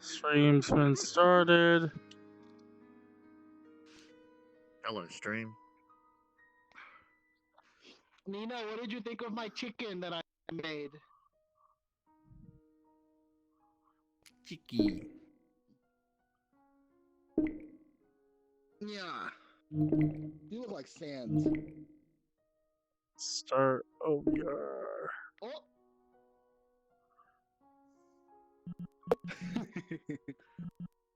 Stream's been started. Hello, stream. Nina, what did you think of my chicken that I made? Chicky. Yeah. You look like sand. Start OBR. Oh!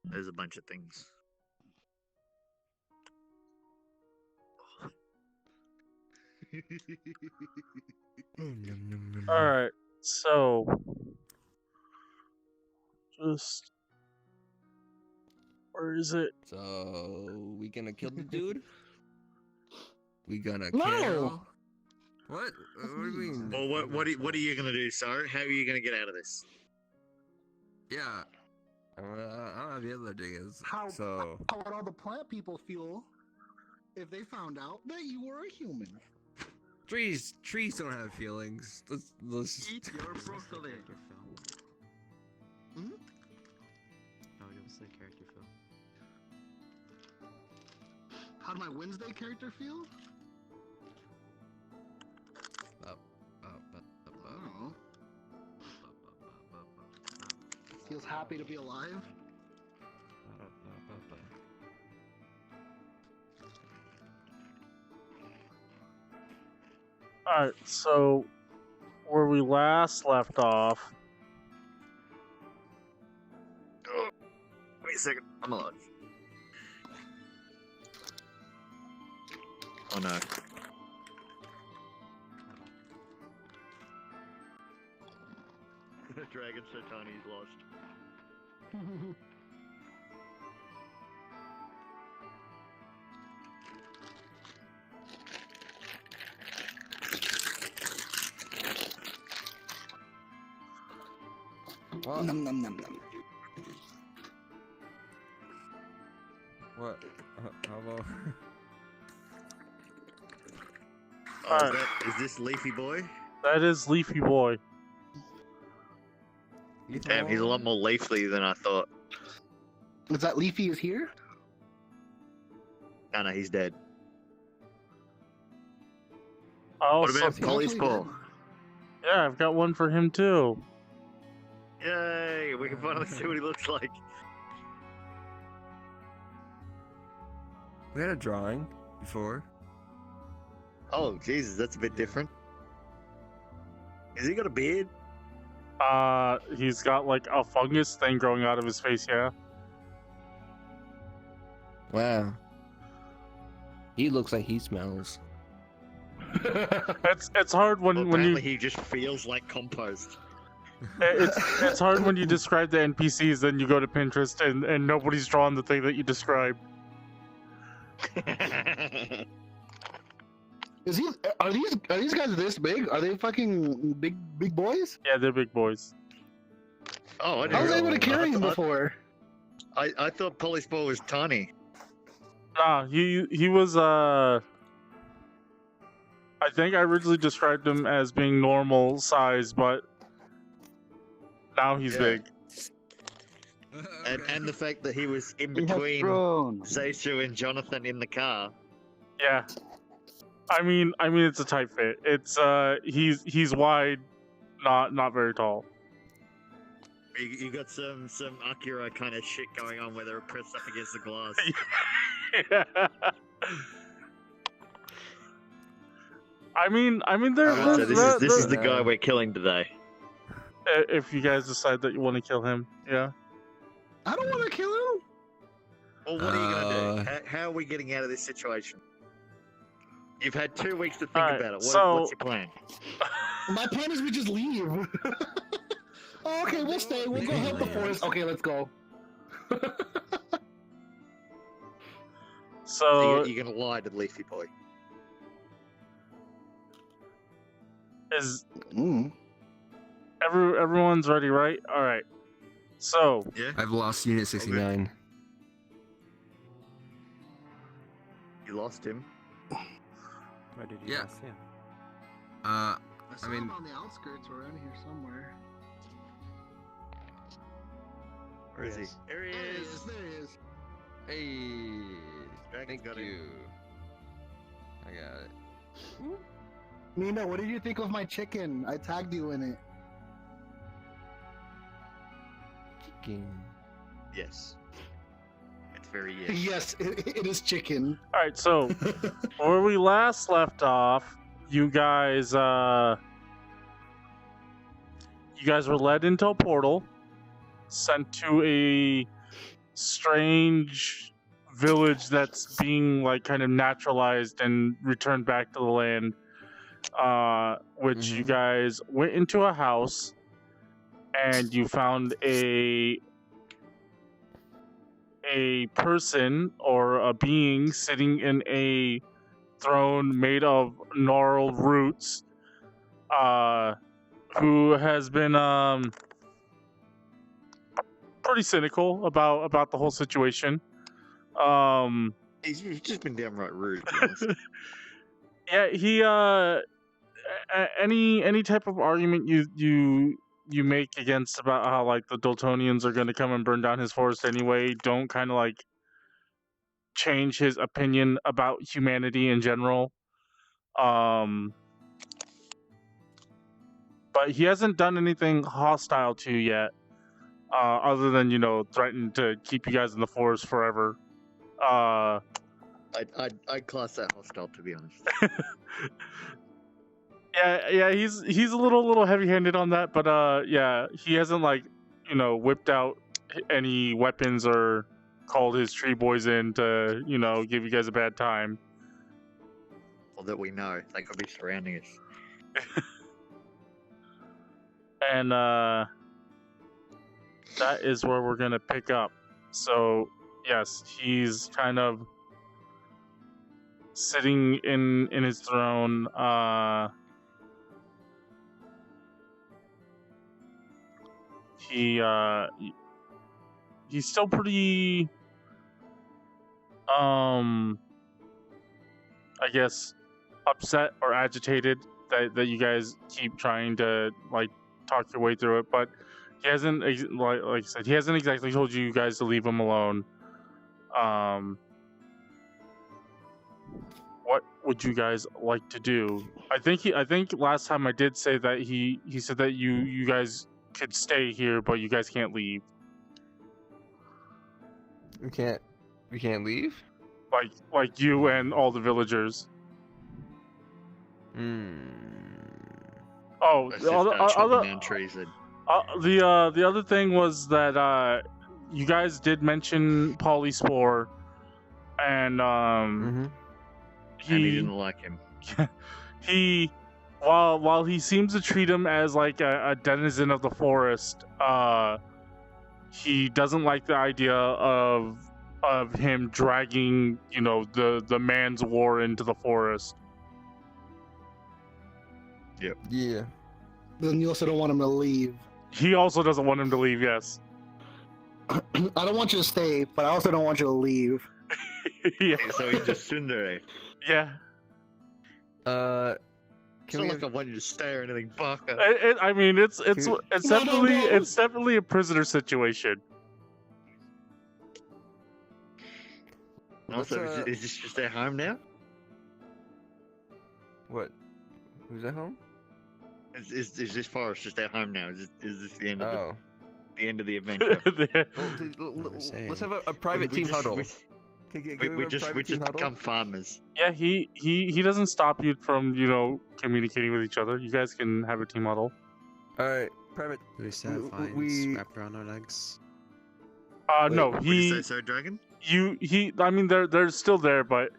There's a bunch of things. Alright, so just where is it? So we gonna kill the dude? We gonna No! kill? What? What do you mean? Well, what are you gonna do, Saru? How are you gonna get out of this? Yeah. I don't have the other ideas. How So would all the plant people feel if they found out that you were a human? trees don't have feelings. Let's Eat your broccoli. Hmm? Oh, give us a character feel. How did my Wednesday character feel? I don't know. Feels happy to be alive. Alright, so where we last left off. Wait a second, I'm alive. Oh no. The dragon's so tiny he's lost. What? Num num num num. What? Hello. Oh, is this Leafy Boy? That is Leafy Boy. Damn, he's a lot more leafy than I thought. Is that Leafy is here? Oh no, he's dead. Oh, What about He's Polly's actually paw? dead. yeah, I've got one for him too. Yay, we can finally see what he looks like. We had a drawing before. Oh, Jesus, that's a bit different. Has he got a beard? He's got like a fungus thing growing out of his face, yeah. Wow. He looks like he smells. It's hard when Apparently you he just feels like compost. it's hard when you describe the NPCs, then you go to Pinterest and nobody's drawn the thing that you described. Is he? Are these guys this big? Are they fucking big boys? Yeah, they're big boys. Oh, I I didn't was able to realize- carry him I- before. I thought Polly's paw was tiny. Nah, he was I think I originally described him as being normal size, but now he's Yeah. big. And the fact that he was in He has between grown. Zaishu and Jonathan in the car. Yeah. I mean it's a tight fit. It's he's wide, not very tall. You got some Akira kind of shit going on where they're pressed up against the glass. Yeah. I mean they're Alright, so this is the guy we're killing today. if you guys decide that you want to kill him, yeah. I don't want to kill him. Well, what are you gonna do? How are we getting out of this situation? You've had 2 weeks to think Alright, about it. What's your plan? My plan is we just leave. Oh, okay, we'll stay. We'll go help the forest. Okay, let's go. So You're gonna lie to Leafy Boy. is Mm. everyone's ready, right? All right. So Yeah. I've lost Unit 69. You lost him. Where did you Yeah. last see him? I saw mean- him on the outskirts around here somewhere. Where is he? Yes. There he There he is. is. There he is. Hey, Dragon's thank got him. you. I got it. Nina, what did you think of my chicken? I tagged you in it. Chicken. Yes. It's very yes. Yes, it is chicken. All right, so where we last left off, you guys were led into a portal, sent to a strange village that's being like kind of naturalized and returned back to the land. Which you guys went into a house and you found a person or a being sitting in a throne made of gnarled roots, who has been pretty cynical about the whole situation. He's just been downright rude. To be honest. Yeah, he any type of argument you make against about how like the Dultonians are going to come and burn down his forest anyway, don't kind of like change his opinion about humanity in general. But he hasn't done anything hostile to you yet, other than threaten to keep you guys in the forest forever. I'd class that hostile, to be honest. Yeah, he's a little heavy-handed on that, but yeah, he hasn't like whipped out any weapons or called his tree boys in to give you guys a bad time. Or that we know, they could be surrounding us. And that is where we're gonna pick up. So yes, he's kind of sitting in his throne. He's still pretty I guess upset or agitated that you guys keep trying to like talk your way through it, but he hasn't like I said, he hasn't exactly told you guys to leave him alone. What would you guys like to do? I think last time I did say that he said that you guys could stay here, but you guys can't leave. We can't leave? Like you and all the villagers. Oh, Let's the just other, chopping down trees and the other thing was that you guys did mention polyspore, and he didn't like him. he while he seems to treat him as like a denizen of the forest, he doesn't like the idea of him dragging the man's war into the forest. Yeah. Then you also don't want him to leave. He also doesn't want him to leave. Yes. I don't want you to stay, but I also don't want you to leave. Yeah. So he's just tsundere. Yeah. It's Can not we like I want you to stay or anything, Baka. I mean, it's No. definitely a prisoner situation. Also, Let's, is this just their home now? what? Who's at home? Is this forest just their home now? Is this the end of Oh. the end of the adventure? Well, let's have a private team huddle. We just become farmers. Yeah, he doesn't stop you from communicating with each other. You guys can have a team huddle. Alright, private. Do we still have vines we- wrapped around our legs? No, What did you say, he so, Dragon? I mean they're still there, but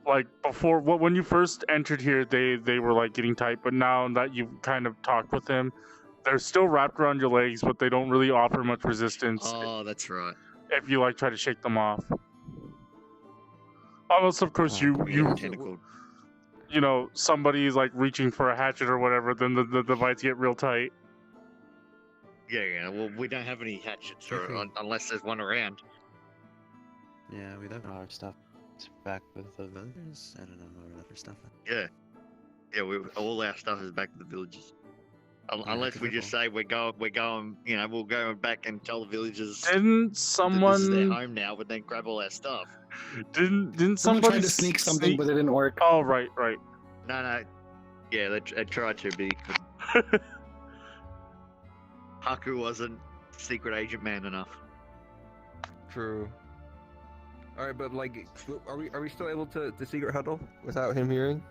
like before, when you first entered here, they were like getting tight, but now that you've kind of talked with him, they're still wrapped around your legs, but they don't really offer much resistance Oh, that's right. if you like try to shake them off. Unless of course you Tentacled. somebody's like reaching for a hatchet or whatever, then the vines get real tight. Yeah. Well, we don't have any hatchets, or unless there's one around. Yeah, we left our stuff back with the villagers. I don't know where we left our stuff. Yeah. Yeah. All our stuff is back to the villages. Unless we just say we're going, you know, we'll go back and tell the villagers Didn't that this is their someone? home now, but then grab all our stuff. Didn't Someone somebody tried to sneak something, but it didn't work. Oh, right. No. Yeah, they tried to, but he couldn't. Hakku wasn't secret agent man enough. True. All right, but like, are we still able to secret huddle without him hearing?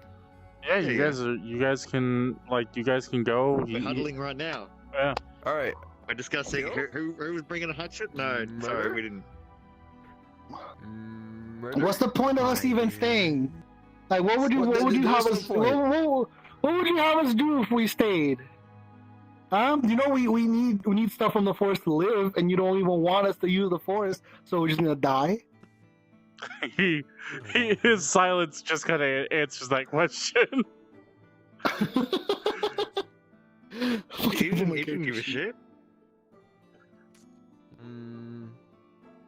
Yeah, you Yeah. guys can go. We're huddling right now. Yeah. All right. We're discussing who was bringing a hatchet. No, sorry, Murder? we didn't. Murder? What's the point of us even staying? Like, what would you have there's us? no point. What would you have us do if we stayed? You know, we need stuff from the forest to live, and you don't even want us to use the forest, so we're just gonna die. His silence just kind of answers that question. He didn't give a shit.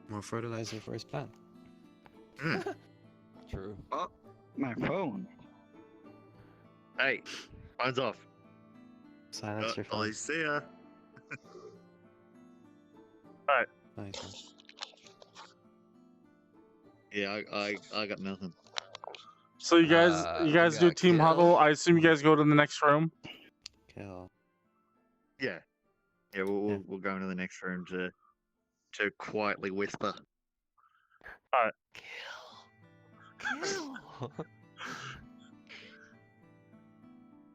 More fertilizer for his plant. True. My phone. Hey, phone's off. Silence your phone. Ollie, see ya. Nice. Yeah, I got nothing. So you guys We do got team kill. huddle. I assume you guys go to the next room. Kill. Yeah, we'll go into the next room to quietly whisper. Kill.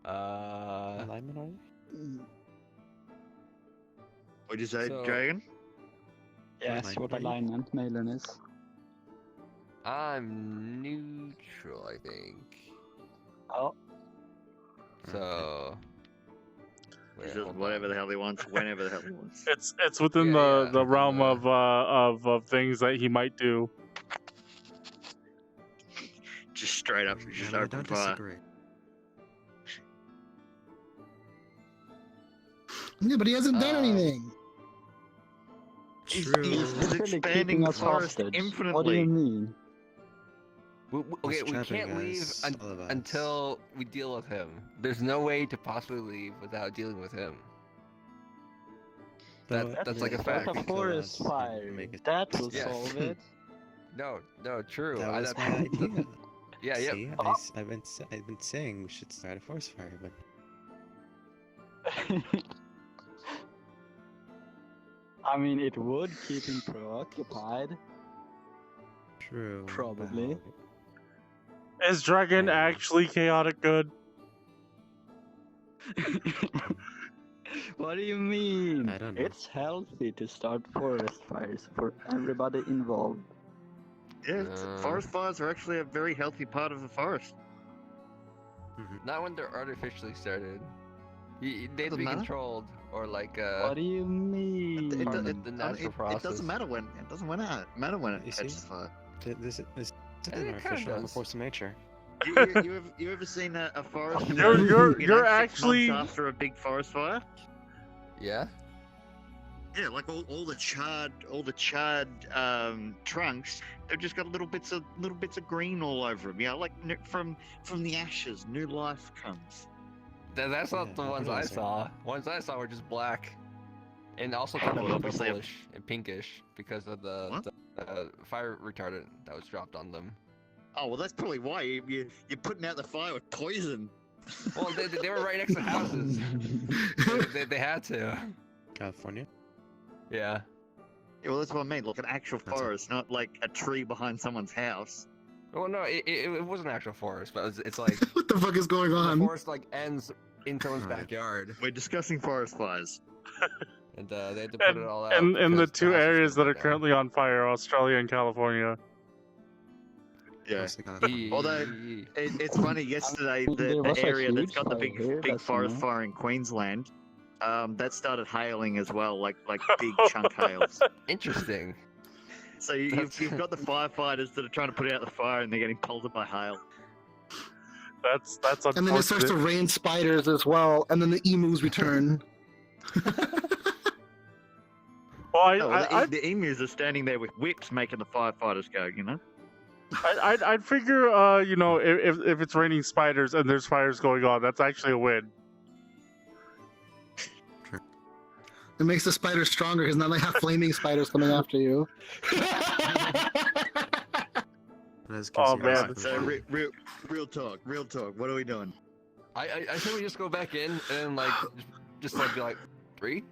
Alignment on it? What'd you say, So- Dragon? Yes, Alignment, what right? alignment Maellon is. I'm neutral, I think. Oh, So. It's Wait, just hold whatever on. the hell he wants, whenever the hell he wants. It's within Yeah, the yeah. realm of things that he might do. Just straight up, just I open don't fire. disagree. Yeah, but he hasn't done anything. He's True. expanding keeping the us forest hostage. infinitely. What do you mean? Okay, He's we trapping can't leave us, all of us. until we deal with him. There's no way to possibly leave without dealing with him. That's like a fact. That's a forest fire. That will Yeah. solve it. No, true. That was that's- my idea. Yeah, yeah. See, I've been saying we should start a forest fire, but I mean, it would keep him preoccupied. true. Probably. but- Is Dragon Yeah. actually chaotic good? What do you mean? I don't know. It's healthy to start forest fires for everybody involved. Yeah, Uh. forest fires are actually a very healthy part of the forest. Not when they're artificially started. They'd Doesn't be matter. controlled or like What do you mean? part of the natural process. It doesn't matter when it You see? catches fire. This is It an kinda artificial does. force of nature. You ever seen a forest? You're 6 actually- months after a big forest fire. Yeah. Yeah, like all the charred trunks. They've just got little bits of green all over them. Yeah, like from the ashes, new life comes. That's not Yeah, the I ones can I understand. saw. Ones I saw were just black, and also kind Well, of obviously- purplish and pinkish because of What? the fire retardant that was dropped on them. Oh well, that's probably why you're putting out the fire with poison. Well, they were right next to houses. they had to. California. Yeah. Yeah, well, that's what I mean. Like an actual That's forest, not like a tree behind someone's house. Well, no, it wasn't an actual forest, but it's like What the fuck is going the on? forest like ends in someone's Alright. backyard, We're discussing forest fires. and they had to put And it all out. and the because two house was areas that gonna are burn currently on fire, Australia and California. Yeah. Mostly down. California. Although- It's funny. Yesterday, there the was a area that's huge got the fire here, big that's forest new. fire in Queensland, that started hailing as well, like big chunk hails. Interesting. So you've got the firefighters that are trying to put out the fire, and they're getting pelted by hail. That's unfortunate. And then it starts to rain spiders as well, and then the emus return. Well, No, well, I'd the emus are standing there with whips, making the firefighters go. You know. I'd figure, if it's raining spiders and there's fires going on, that's actually a win. It makes the spiders stronger because now they have flaming spiders coming after you. Oh, man. So real talk. What are we doing? I think we just go back in and like just like be like 3,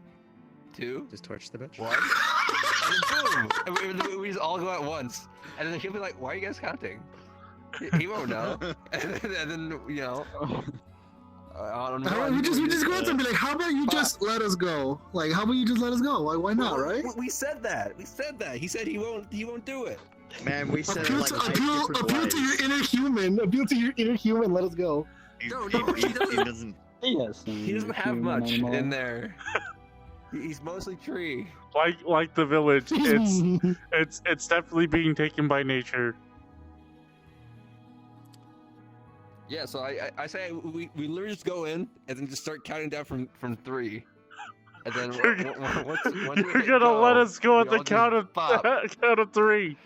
2, Just torch the bitch. 1, and then boom! And we just all go at once, and then he'll be like, "Why are you guys counting?" He won't know, and then you know. I don't know. We just go out and be like, how about you just let us go? Like, how about you just let us go? Like, why not, right? We said that. We said that. He said he won't do it. Man, we said it Appeal like to, 8 appeal, different appeal ways. to your inner human. Appeal to your inner human. Let us go. No, He he doesn't. Yes. He doesn't have much in there. He's mostly tree. Like the village, it's definitely being taken by nature. Yeah, so I say we literally just go in and then just start counting down from 3, and then You're gonna let us go at the count of 3,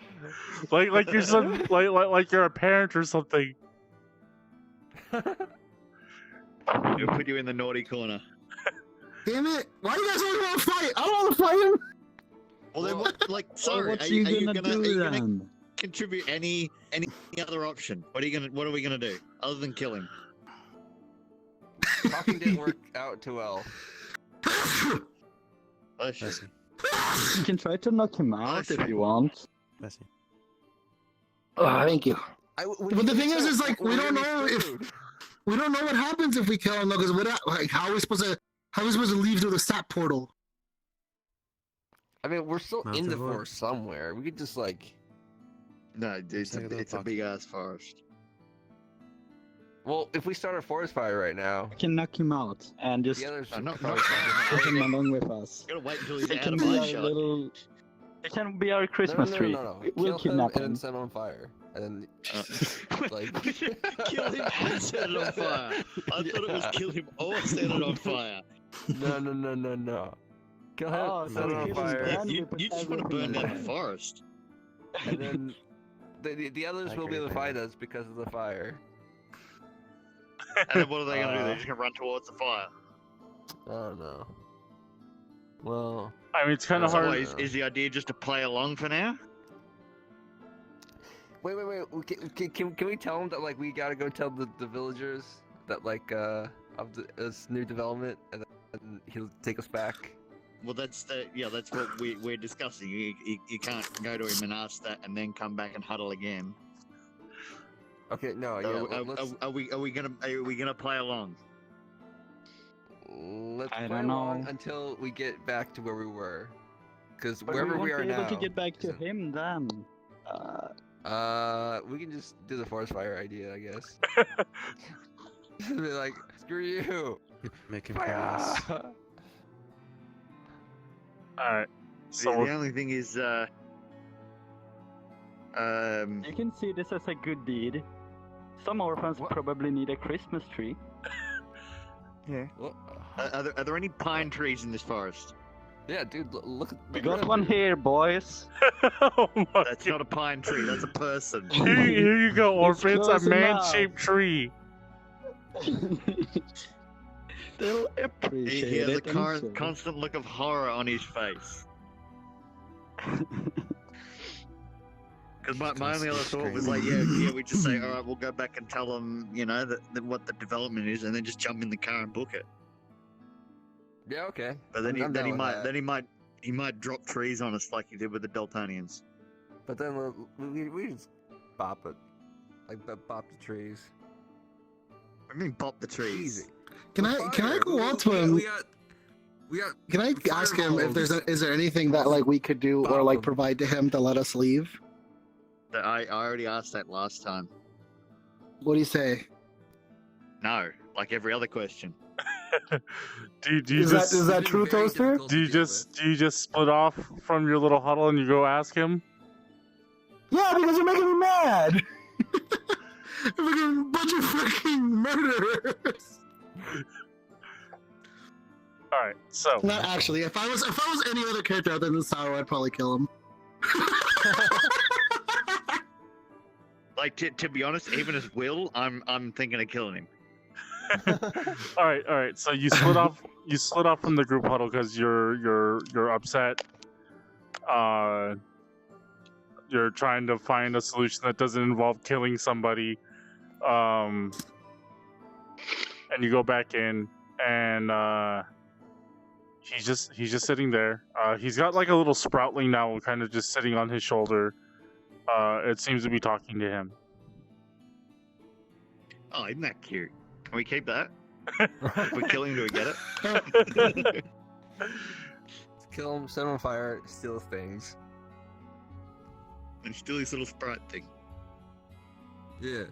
like you're some like you're a parent or something. He'll put you in the naughty corner. Damn it! Why do you guys always want to fight? I don't want to fight him. Well, then what? Like, sorry, What are are you you gonna gonna do then? contribute any other option? What are we gonna do other than kill him? Talking didn't work out too well. Bless you. Bessie. You can try to knock him out if you want. Bessie. Oh, thank you. But the thing is like we don't know what happens if we kill him. Because like, how are we supposed to leave through the sap portal? I mean, we're still in Mountain the Lord. forest somewhere. We could just like. No, it's Like a little a pocket. big ass forest. Well, if we start a forest fire right now, We can knock him out and just the others I'm not probably take him along with us. Gotta wait until he's It out can of be my our shot. little. It can be our Christmas tree. No. We'll Kill him kidnap and him. then set him on fire, and then like. Kill him and set it on fire. I thought it was Yeah. kill him or set it on fire. No. Kill him, Oh, set so him on kill him fire, then? You just want to burn down the forest. and then the others I will be agree able to with fight us because of the fire. And then what are they gonna do? They're just gonna run towards the fire. I don't know. Well, I mean, it's kind of So hard. what, Is the idea just to play along for now? wait. Can we tell them that like we gotta go tell the villagers that like of this new development, and then he'll take us back. Well, that's what we're discussing. You can't go to him and ask that, and then come back and huddle again. Okay, no, So, yeah. Let's are we gonna play along? let's I play don't along know. until we get back to where we were, because But wherever we we won't are be able now. to get back to isn't- him then. We can just do the forest fire idea, I guess. Be like, screw you! Make him promise. Fire! All right, so The only thing is, You can see this as a good deed. Some orphans What? probably need a Christmas tree. Well, are there any pine trees in this forest? yeah, dude, look. We got one here, boys. oh my That's not a pine tree. That's a person. Here you go, orphans. A close enough. man-shaped tree. They'll appreciate He has a it. I'm sure. constant look of horror on his face. Because my only other thought was like, yeah, we just say, all right, we'll go back and tell them, that what the development is, and then just jump in the car and book it. Yeah, okay. But then I'm down with that. he might drop trees on us like he did with the Dultonians. But then we just bop it, like bop the trees. I mean, pop the trees. Easy. Can I go up to him? We got. Can I ask him if is there anything that like we could do or like provide to him to let us leave? I already asked that last time. What do you say? No, like every other question. Do you Is just that true, Toaster? do you just split off from your little huddle and you go ask him? Yeah, because you're making me mad. You're making a bunch of freaking murderers. All right, so Not actually. If I was any other character other than Saru, I'd probably kill him. Like to be honest, even as Will, I'm thinking of killing him. All right. So you split off. You split off from the group huddle because you're upset. You're trying to find a solution that doesn't involve killing somebody. And you go back in, and he's just sitting there. He's got like a little sproutling now, kind of just sitting on his shoulder. It seems to be talking to him. Oh, isn't that cute? Can we keep that? If we kill him, do we get it? Kill him, set him on fire, steal things. And steal his little sprite thing. Yeah.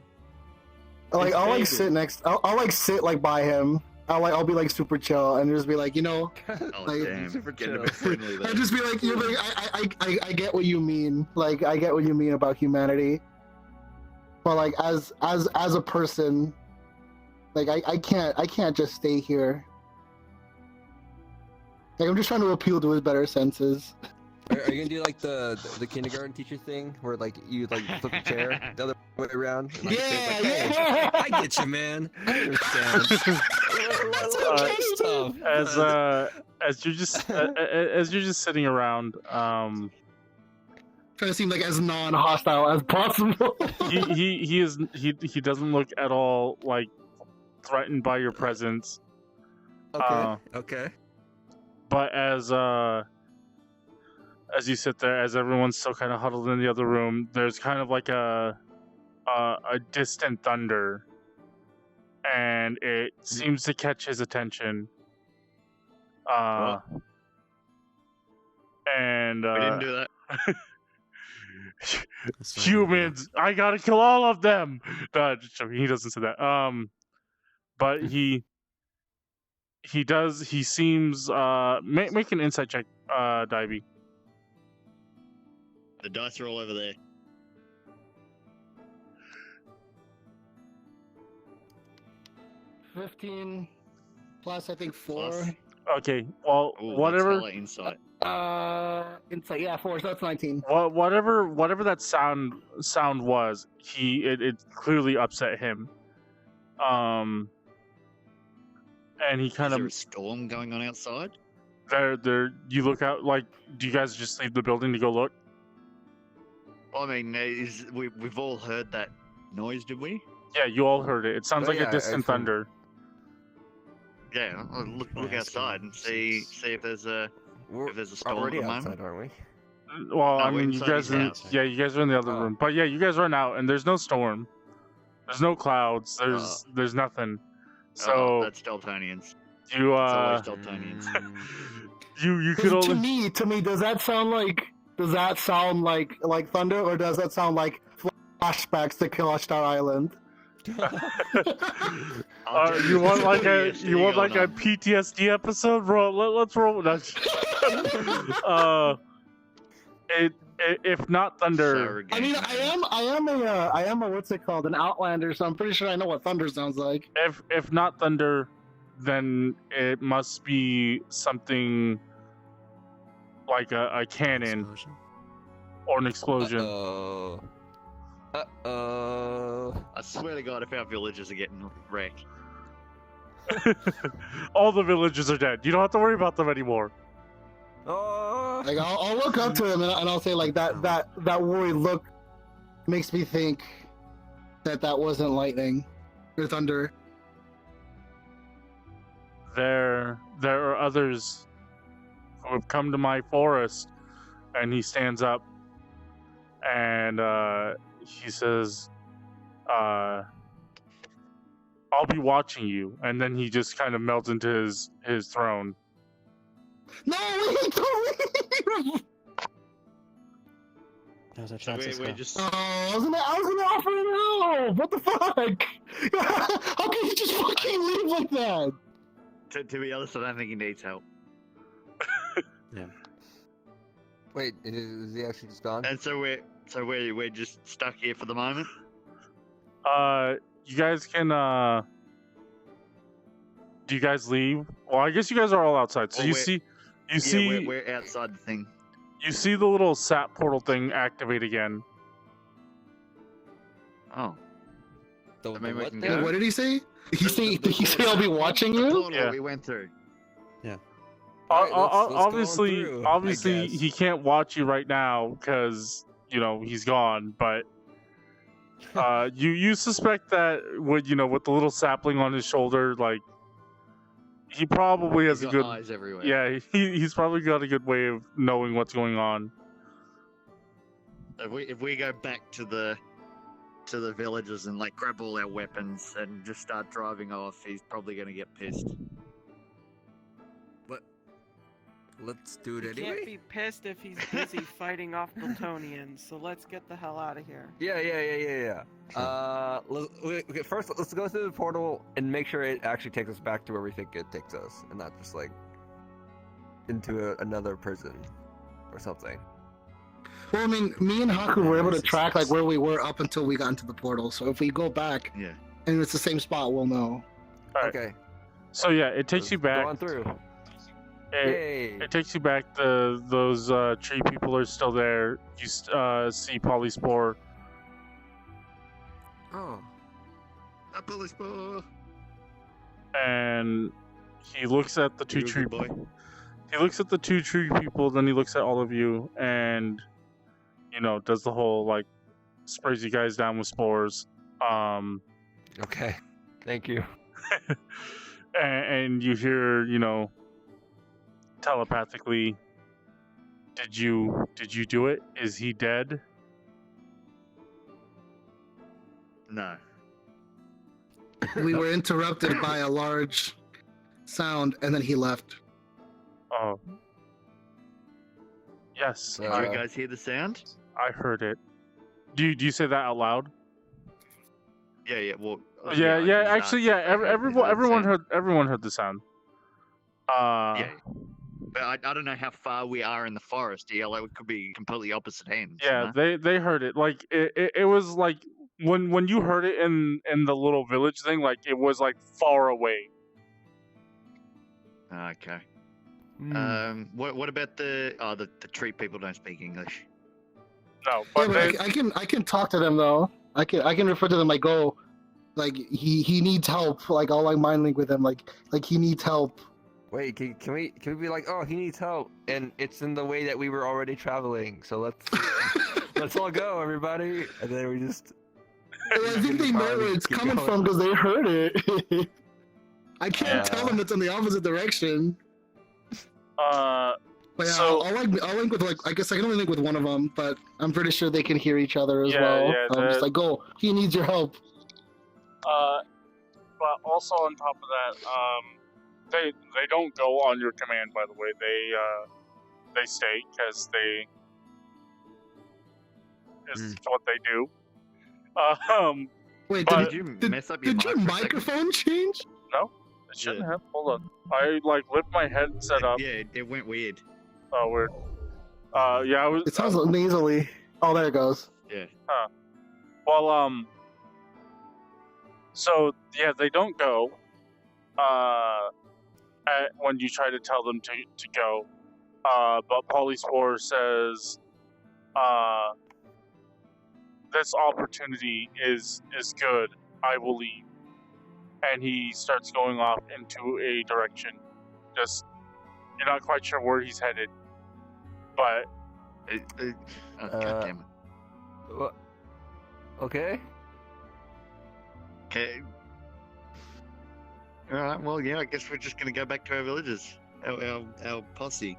I'll like sit next. I'll like sit like by him. I'll be like super chill and just be like, Oh, like, damn. super Getting a chill. bit friendly there. I'll just be like, you're like, I get what you mean. Like, I get what you mean about humanity. But like, as a person, like, I can't just stay here. Like, I'm just trying to appeal to his better senses. Are you gonna do like the kindergarten teacher thing where like you like flip the chair the other way around? And, like, Yeah, like, hey, yeah. I get you, man. I understand. That's tough. As you're just sitting around, Trying to seem like as non-hostile as possible. he doesn't look at all like threatened by your presence. Okay. But as you sit there, as everyone's still kind of huddled in the other room, there's kind of like a distant thunder, and it seems to catch his attention. And We didn't do that. humans, I gotta kill all of them. No, just joking, he doesn't say that. But he does. He seems. Make an insight check, Dyabie. The dice are all over there. $15 plus, I think 4. Plus. Okay, well, Ooh, whatever. That's hella insight. Insight, yeah, 4, so that's 19. Whatever that sound was, it clearly upset him. And he kind Is there of a storm going on outside? there. You look out. Like, do you guys just leave the building to go look? Well, I mean, we've all heard that noise, did we? Yeah, you all heard it. It sounds Oh, like yeah, a distant I've heard- thunder. Yeah, I'll look Yeah, outside and see if there's a We're If there's a storm already at the moment? outside, aren't we? Well, I we're mean, you inside guys his are. house. Yeah, you guys are in the other Oh. room. But yeah, you guys run out, and there's no storm. There's no clouds. There's nothing. So that's Dultonians. you It's always Dultonians. you could only. To me, does that sound like thunder, or does that sound like flashbacks to Killashtar Island? You want like a PTSD episode, bro? Let's roll with that. If not thunder, I mean, I am a what's it called, an Outlander, so I'm pretty sure I know what thunder sounds like. if not thunder, then it must be something like a cannon Explosion. or an explosion. I swear to God, if our villagers are getting wrecked. All the villagers are dead. You don't have to worry about them anymore. Like I'll look up to him and I'll say like that worried look makes me think that wasn't lightning or thunder. There are others who have come to my forest. And he stands up and he says, I'll be watching you. And then he just kind of melts into his throne. No, wait, don't leave! There's a So chance. we're just. Oh, I was gonna offer him help. What the fuck? How can you just fucking leave like that? To be honest, I don't think he needs help. Yeah. Wait, is he actually just gone? And so we're just stuck here for the moment. You guys can do you guys leave? Well, I guess you guys are all outside. So Well, we're outside the thing. You see the little sap portal thing activate again. Oh, The I mean, we what can thing? go. What did he say? Did he say I'll be watching The you? portal Yeah. we went through. Alright, let's go on Obviously, through, I obviously, guess. he can't watch you right now because he's gone. But you suspect that with with the little sapling on his shoulder, like he probably has He's a got good eyes everywhere. yeah. He's probably got a good way of knowing what's going on. If we go back to the villages and like grab all our weapons and just start driving off, he's probably gonna get pissed. Let's do He it can't anyway. be pissed if he's busy fighting off Dultonian, so let's get the hell out of here. Yeah. Okay, first, let's go through the portal and make sure it actually takes us back to where we think it takes us, and not just like into another prison or something. Well, I mean, me and Hakku were able to track like where we were up until we got into the portal. So if we go back Yeah. and it's the same spot, we'll know. Alright. Okay. So yeah, it takes you let's back. Go on through. It, Yay. it takes you back. Those tree people are still there. You see Polyspore. Oh. A police boy. And he looks at the two You a tree. good boy? He looks at the two tree people, then he looks at all of you, and does the whole like sprays you guys down with spores. Okay. Thank you. and you hear telepathically, did you do it? Is he dead? No. We were interrupted by a large sound, and then he left. Oh. Yes, Did you guys hear the sound? I heard it. Do you say that out loud? Yeah. Well. Yeah. I just Actually, asked yeah. if I heard the Everyone sound. heard the sound. Yeah. But I don't know how far we are in the forest. Yeah, like it could be completely opposite ends. Yeah, they heard it. Like it was like when you heard it in the little village thing, like it was like far away. Okay. Hmm. What about the tree people don't speak English? No, Yeah, but but I can talk to them though. I can refer to them like, oh, like he needs help. Like I'll like mind link with him. Like he needs help. Wait, can we be like, oh, he needs help, and it's in the way that we were already traveling, so let's all go, everybody, and then we just. I think they know where it's Keep coming going. from because they heard it. I can't Yeah. tell them it's in the opposite direction. But yeah, So- I'll link with like I guess I can only link with one of them, but I'm pretty sure they can hear each other as Yeah, well. yeah, I'm just like, go. He needs your help. but also on top of that, they don't go on your command. By the way, they stay because is what they do. Wait, But- Did you did- mess up your did your mic for a second? microphone change? It shouldn't have. Hold on. I like lift my headset up. Yeah, it went weird. Oh, weird. Yeah, I was. It sounds nasally. Oh, there it goes. Yeah. Well, so yeah, they don't go. When you try to tell them to go, but Polyspore says, this opportunity is good. I will leave, and he starts going off into a direction. Just you're not quite sure where he's headed, but Oh, God damn it. What? Okay. Okay. All right. Well, yeah. I guess we're just gonna go back to our villages. Our posse.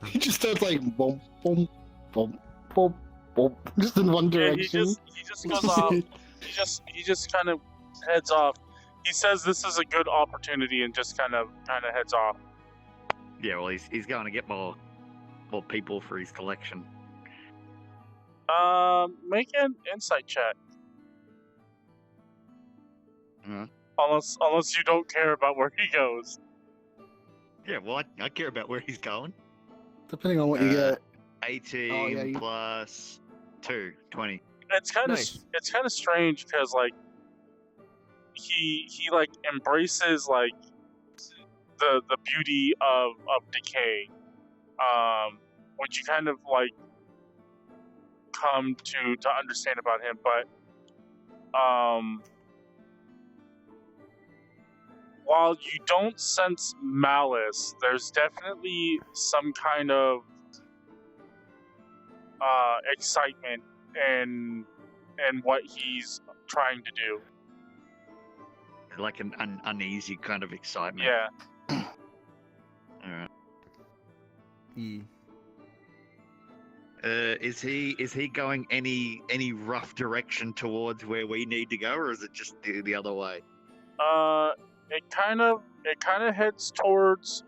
He just starts like boom, boom, boom, boom, boom, just in one yeah, direction. he just goes off. He just kind of heads off. He says this is a good opportunity and just kind of heads off. Yeah. Well, he's going to get more people for his collection. Make an insight check. Uh-huh. Unless you don't care about where he goes. Yeah. Well, I care about where he's going. Depending on what you Uh, get. 18 Oh, yeah, plus 2, 20. It's kind of Nice. it's kind of strange because like he like embraces like the beauty of decay, which you kind of like come to understand about him, but while you don't sense malice, there's definitely some kind of excitement in what he's trying to do. Like an uneasy kind of excitement. Yeah. Alright. E. Is he going any rough direction towards where we need to go, or is it just the other way? It kind of heads towards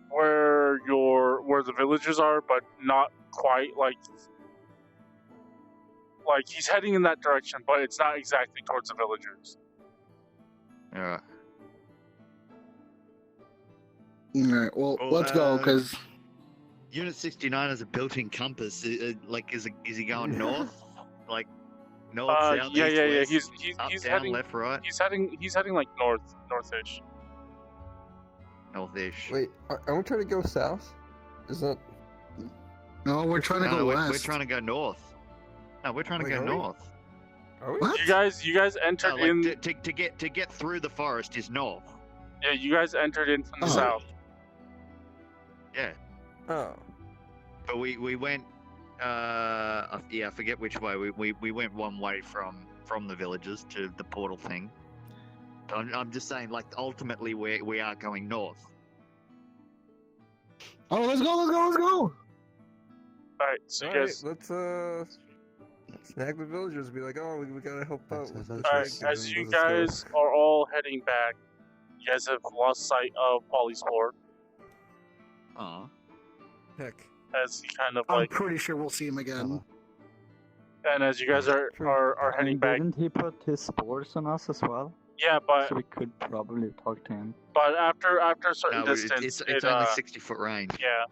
where the villagers are, but not quite like he's heading in that direction, but it's not exactly towards the villagers. Alright. Alright, well, Well, let's go, because... Unit 69 has a built-in compass. Is he going north? Like north, south, Yeah. east, west, He's up, he's down, heading left, right, he's heading like northish. northish. Wait, are we trying to go south? Is that? No, we're trying to go we're west. trying to go north. No, we're trying to Wait, go are we? north. Are we? What? You guys entered No, in. like, to get through the forest is north. Yeah, you guys entered in from the Oh. south. Yeah, Oh. but we went. I forget which way. We went one way from the villages to the portal thing. I'm just saying, like, ultimately we are going north. Oh, let's go! All right, so you Alright, guys. let's snag the villagers. Be like, oh, we gotta help out. That's with a this. village. Alright, Let's as you go. guys are all heading back, you guys have lost sight of Polysport Oh, Heck. as he kind of I'm like, pretty sure we'll see him again. and as you guys are heading And back. didn't he put his spores on us as well? Yeah, but So we could probably talk to him. after a certain no, distance, it's only 60-foot range. yeah.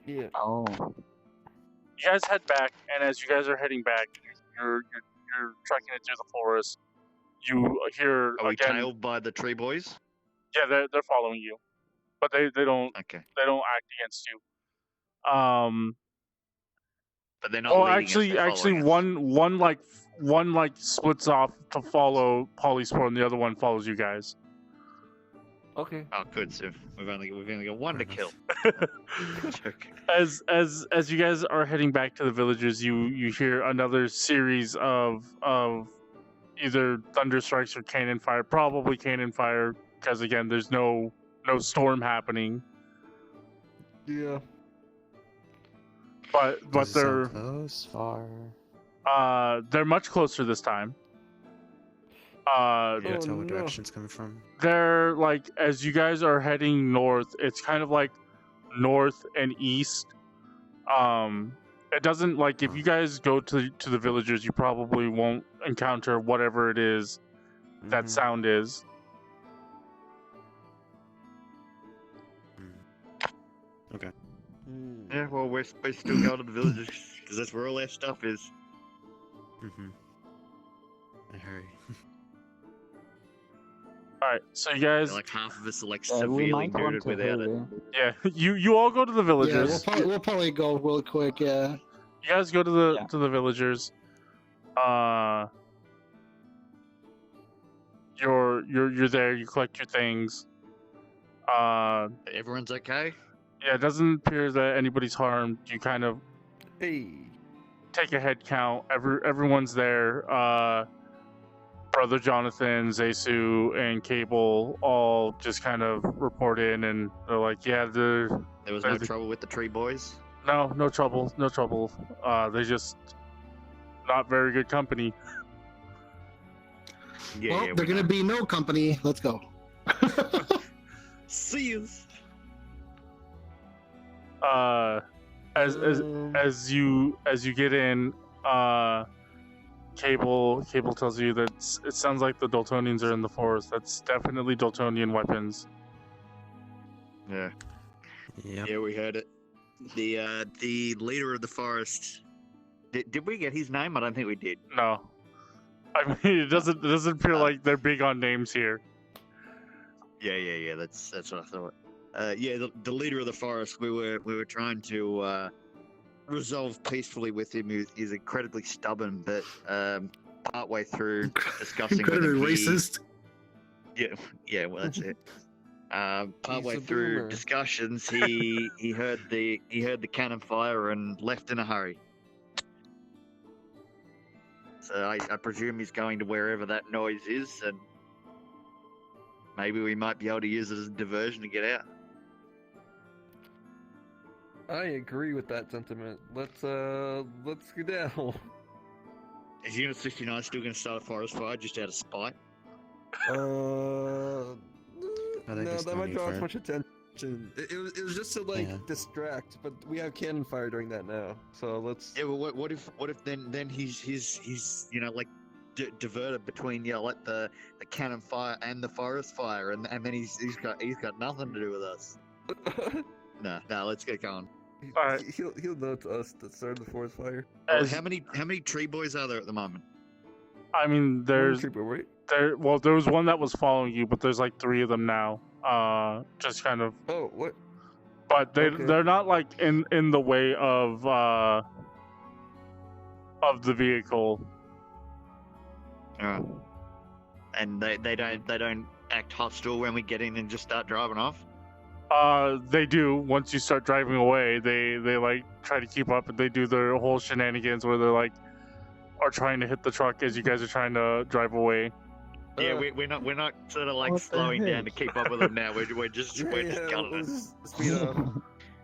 Yeah. Oh. You guys head back, and as you guys are heading back, you're trekking it through the forest. You hear Are we again. tailed by the tree boys? Yeah, they're following you, but they don't Okay, act against you. but they're not. Oh, leading us, they're actually, following us. one splits off to follow Polyspore, and the other one follows you guys. Okay. Oh, good. So we've only got one to kill. Joke. As you guys are heading back to the villages, you hear another series of either thunder strikes or cannon fire. Probably cannon fire, because again, there's no storm happening. Yeah. But Does it sound they're close, far. they're much closer this time. You can Oh, tell what no. direction it's coming from. They're like, as you guys are heading north, it's kind of like north and east. It doesn't, like, if you guys go to the villagers, you probably won't encounter whatever it is that Mhm. sound is. Okay. Hmm. Yeah, well, we're supposed to still go to the villages because that's where all our stuff is. Mm-hmm. I hurry. All right, so you guys, Like half of us are like Yeah, we severely might want nuded to without it. hurry. yeah, you all go to the Yeah, villagers. we'll probably go real quick, yeah. You guys go to the Yeah. to the villagers. You're there. You collect your things. Everyone's okay. Yeah, it doesn't appear that anybody's harmed. You kind of Hey. take a head count. Everyone's there. Brother Jonathan, Zesu, and Cable all just kind of report in, and they're like, "Yeah, There was no There's a- trouble with the tree boys. no trouble. They just not very good company." Yeah, Well, yeah. they're gonna be no company. Let's go. See us. As you get in, Cable tells you that it sounds like the Dultonians are in the forest. That's definitely Dultonian weapons. Yeah. Yep. Yeah, we heard it. The leader of the forest. Did we get his name? I don't think we did. No, I mean it doesn't appear like they're big on names here. Yeah. That's what I thought. Yeah, the leader of the forest. We were trying to resolve peacefully with him. He's incredibly stubborn, but partway through discussing with Incredibly him, racist. Yeah, well, that's it. Partway a through boomer. discussions, he heard the cannon fire and left in a hurry. So I presume he's going to wherever that noise is, and maybe we might be able to use it as a diversion to get out. I agree with that sentiment. Let's skedaddle. Is Unit 69 still going to start a forest fire just out of spite? No, just that don't might need draw for as it. much attention. It was just to like Yeah. distract, but we have cannon fire during that now, so let's. Yeah, well, what if then he's like diverted between like the cannon fire and the forest fire, and then he's got nothing to do with us. No, let's get going. Alright. He'll know it's us that started the forest fire. Well, As- how many tree boys are there at the moment? I mean, there's Wait. there was one that was following you, but there's like 3 of them now. Just kind of, Oh, what? but Okay. they're not like in the way of the vehicle. Alright. And they don't act hostile when we get in and just start driving off. They do. Once you start driving away, they like try to keep up, and they do their whole shenanigans where they're like are trying to hit the truck as you guys are trying to drive away. Yeah, Uh, we're not sort of like What the slowing down to heck? keep up with them now. We're just yeah, gunning it. let's speed up. All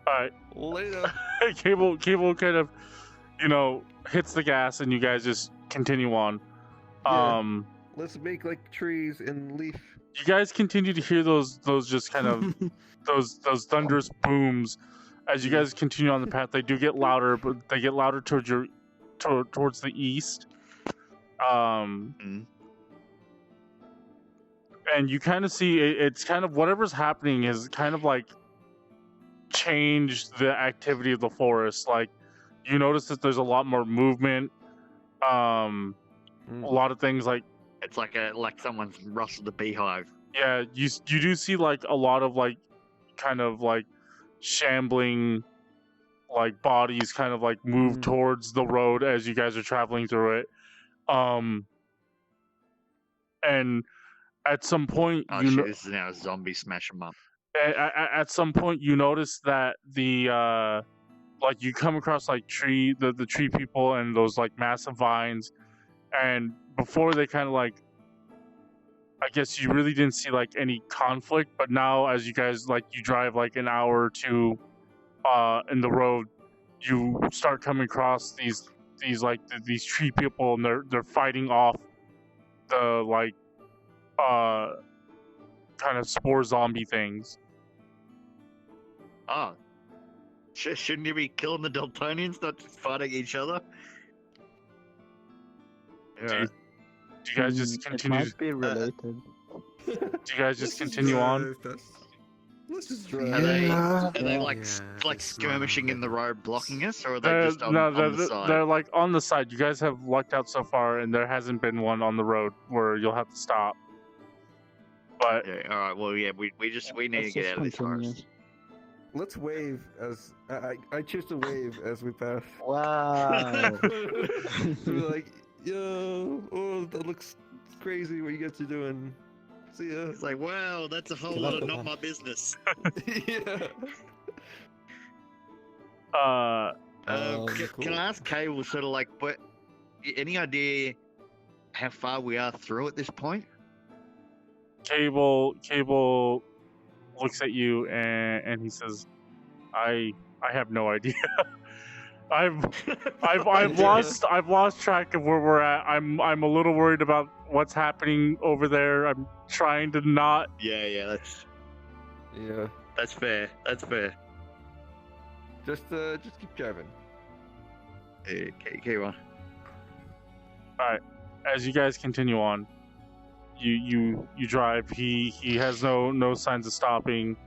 right, Later. Cable kind of, hits the gas, and you guys just continue on. Yeah. Let's make like trees and leaf. You guys continue to hear those just kind of those thunderous booms as you guys continue on the path. They do get louder, but they get louder towards the east. Mm. And you kind of see it's kind of whatever's happening is kind of like changed the activity of the forest. Like you notice that there's a lot more movement. A lot of things like, It's like someone's rustled a beehive. yeah, you do see like a lot of like kind of like shambling like bodies kind of like move towards the road as you guys are traveling through it. And at some point Oh shit, this is now a zombie smash 'em up. at some point you notice that the like you come across like the tree people and those like massive vines, and before they kind of like, I guess you really didn't see like any conflict, but now as you guys like you drive like an hour or two in the road, you start coming across these these tree people, and they're fighting off the like kind of spore zombie things. Oh, shouldn't you be killing the Dultonians, not just fighting each other? Yeah. Do you guys just It continue? might be related. Do you guys just continue on? Let's just Are drive. they Yeah. like Yeah, like just skirmishing in the road, blocking us, or are they They're, just on, no, on the side? they're like on the side. You guys have lucked out so far, and there hasn't been one on the road where you'll have to stop. But Yeah. All right. Well, yeah. We need to Let's get just out of this continue. forest. Let's wave as I choose to wave as we pass. Wow. We're like, yo, oh, that looks crazy. What you guys are doing? See ya. It's like, wow, that's a whole lot of not my business. Yeah. Can I ask Cable sort of like, but any idea how far we are through at this point? Cable looks at you and he says, I have no idea. I've lost track of where we're at. I'm a little worried about what's happening over there. I'm trying to not. Yeah. That's fair. That's fair. Just keep driving. Okay, keep on. As you guys continue on, you drive. He has no signs of stopping.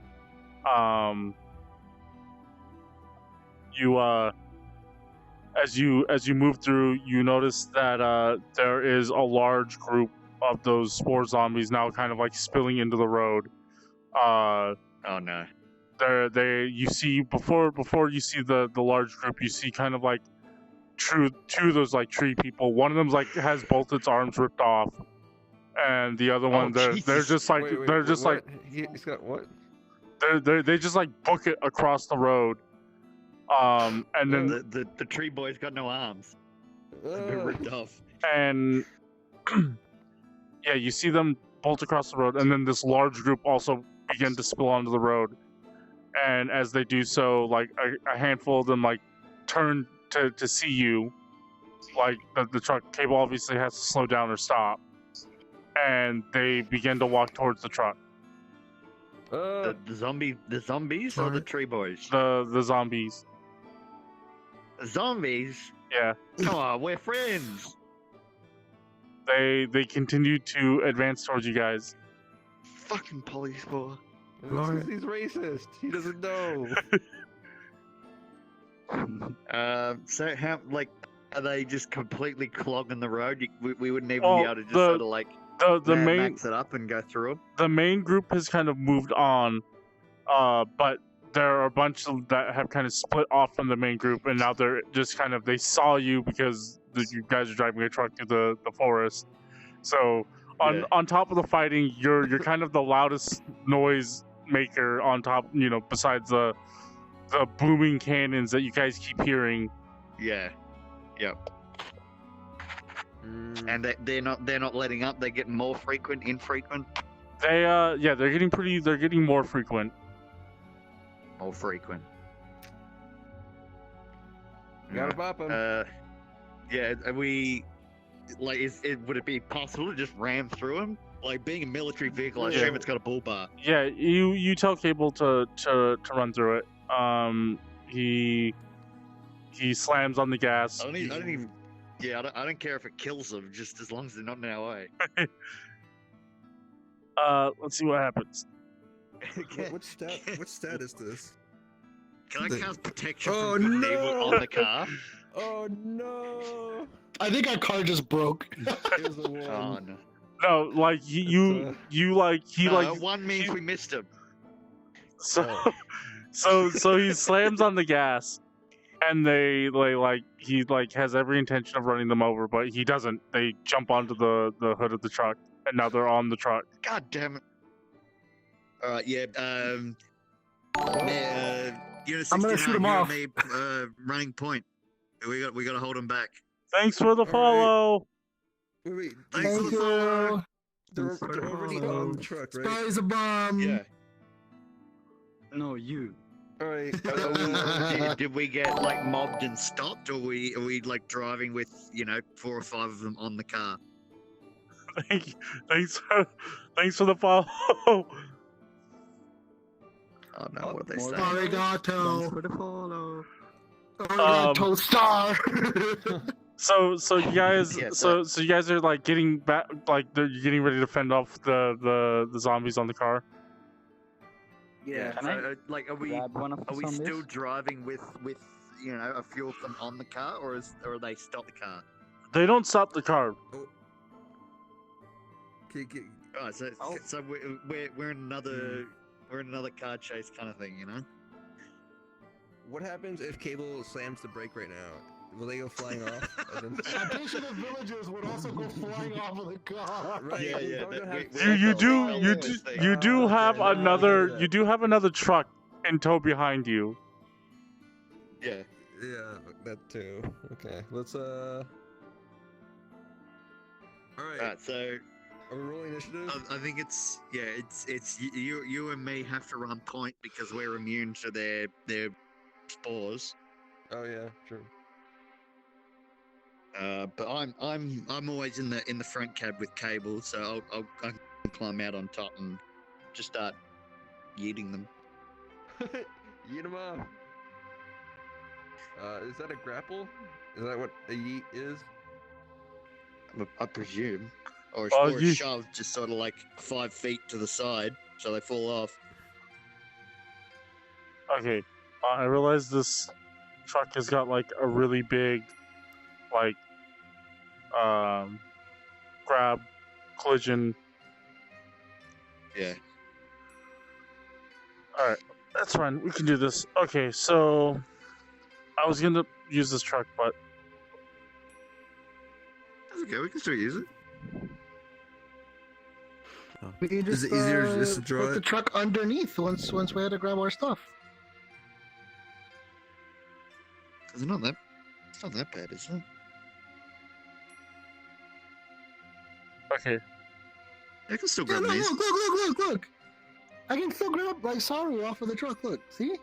As you move through, you notice that there is a large group of those spore zombies now kind of like spilling into the road. Oh no. You see before you see the large group, you see kind of like two of those like tree people. One of them's like has both its arms ripped off, and the other one they're Jesus. just like they're just what? like He's got what? they just like book it across the road. And then The tree boy's got no arms. They've been ripped off. and yeah, you see them bolt across the road, and then this large group also begin to spill onto the road. And as they do so, like a handful of them like turn to see you. Like the truck cable obviously has to slow down or stop, and they begin to walk towards the truck. The zombies or the tree boys? The zombies. Zombies? Yeah. Come on, we're friends. They continue to advance towards you guys. Fucking Polyspore. He's racist. He doesn't know. So how are they just completely clogging the road? We wouldn't even Well, be able to just sort of like the main max it up and go through them. the main group has kind of moved on, but there are a bunch that have kind of split off from the main group, and now they're just kind of they saw you because you guys are driving a truck through the forest. So on top of the fighting, you're kind of the loudest noise maker on top. You know, besides the booming cannons that you guys keep hearing. Yeah. Yep. And they're not letting up. They're getting more frequent, infrequent. They're getting more frequent. More frequent. Gotta bop him. Yeah. Are we like? Would it be possible to just ram through them? Like being a military vehicle, I assume it's got a bull bar. Yeah, you tell Cable to run through it. He slams on the gas. I don't even. Yeah, I don't care if it kills them, just as long as they're not in our way. Let's see what happens. What stat is this? Can I cast protection Oh, from no! evil on the car? Oh no! I think our car just broke. It was a one. Oh no. No, like you like he No, like one means we missed him. so so he slams on the gas, and they like he like has every intention of running them over, but he doesn't. They jump onto the hood of the truck, and now they're on the truck. God damn it. Alright, yeah, I'm gonna shoot him off. Me, running point. We gotta hold him back. Thanks for the follow. Wait, Thanks Thank for the follow. you. they're already on the truck, right? Sky's a bomb. Yeah. No, you. Alright. Did we get like mobbed and stopped, or are we like driving with 4 or 5 of them on the car? Thanks for the follow. Oh no, what they say? Arigato. Thanks for the follow. Arigato star. So you guys Yeah, so you guys are like getting back, like you're getting ready to fend off the zombies on the car. Yeah. Can So, like, are we Grab one of the still zombies? driving with a few of them on the car, or they stop the car? They don't stop the car. Okay. Oh, so we're in another car chase kind of thing, What happens if Cable slams the brake right now? Will they go flying off? Attention of villagers would also go flying off of the car. Right. Yeah. You do have another truck in tow behind you. Yeah. Yeah, that too. Okay, let's All right. So Are we rolling initiative? I think it's you and me have to run point because we're immune to their spores. Oh yeah, true. But I'm always in the front cab with Cable, so I can climb out on top and just start yeeting them. Yeet 'em up. Is that a grapple? Is that what a yeet is? I presume, or Well, a shove, just sort of like 5 feet to the side, so they fall off. Okay, I realize this truck has got like a really big, like, grab collision. Yeah. All right, that's fine. We can do this. Okay, so I was gonna use this truck, but That's okay. We can still use it. We can Is just, it easier just to draw put the it? truck underneath once we had to grab our stuff. It's not that bad, is it? Okay. I can still Yeah, grab no, these. look! I can still grab like Saru off of the truck. Look, see?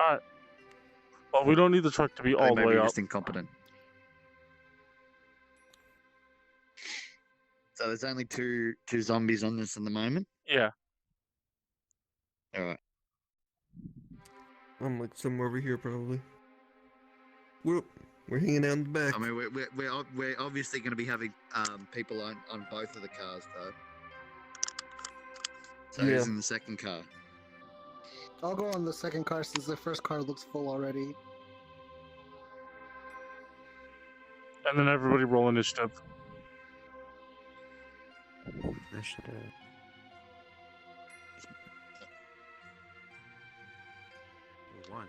Well, we don't need the truck to be I think all the maybe way you're up. just incompetent. So there's only two zombies on this at the moment. Yeah. All right. I'm like somewhere over here probably. Whoop. We're hanging out in the back. I mean, we're obviously going to be having people on both of the cars though. So Yeah. who's in the second car? I'll go on the second car since the first car looks full already. And then everybody roll initiative. Initiative. One.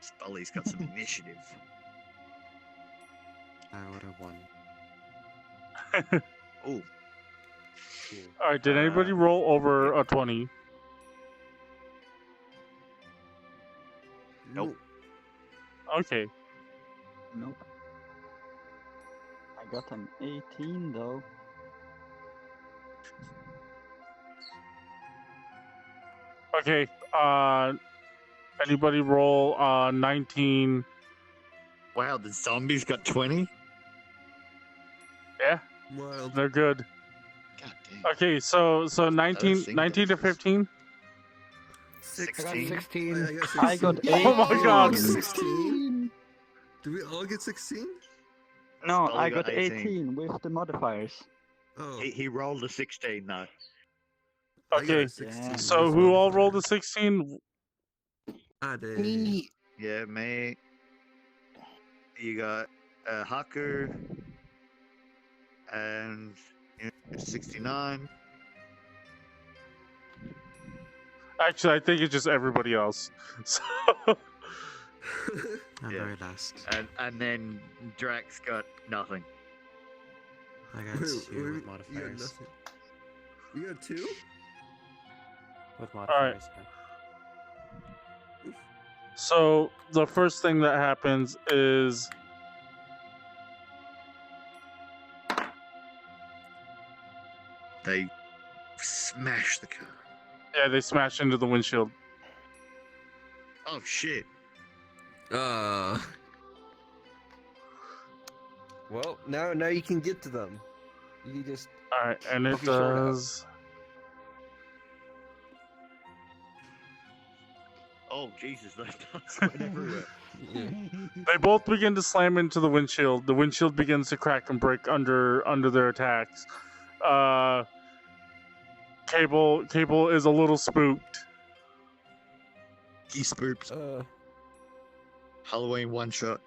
Spoly's got some initiative. I would have won. Oh, Two. Alright, did anybody roll over a 20? Nope. Okay. Nope. I got an 18 though. Okay. Anybody roll 19? wow! The zombies got 20. Yeah, Wild. they're good. God damn. Okay, so 19 think 19 to that was- 15? I got 16. 16. I got 16. 8. Oh my god. 16? Do we all get 16? No, Spoly I got got 18. 18 with the modifiers. Oh. He rolled a 16 though. I got a Okay, 16 so with who all modifier. rolled a 16? I did. Me. Yeah, me. You got Hakku and 69. Actually, I think it's just everybody else. So, I'm Yeah. very last. And then Drax got nothing. I got Wait, 2 with you got modifiers. nothing. You got 2? With modifiers. Yeah. so the first thing that happens is They smashed the car. yeah, they smash into the windshield. Oh shit! Well, now you can get to them. You just All right, and it Hope you sort out. does. Oh Jesus! That's went everywhere. yeah. They both begin to slam into the windshield. The windshield begins to crack and break under their attacks. Cable is a little spooked. He spooked. uh Halloween one shot.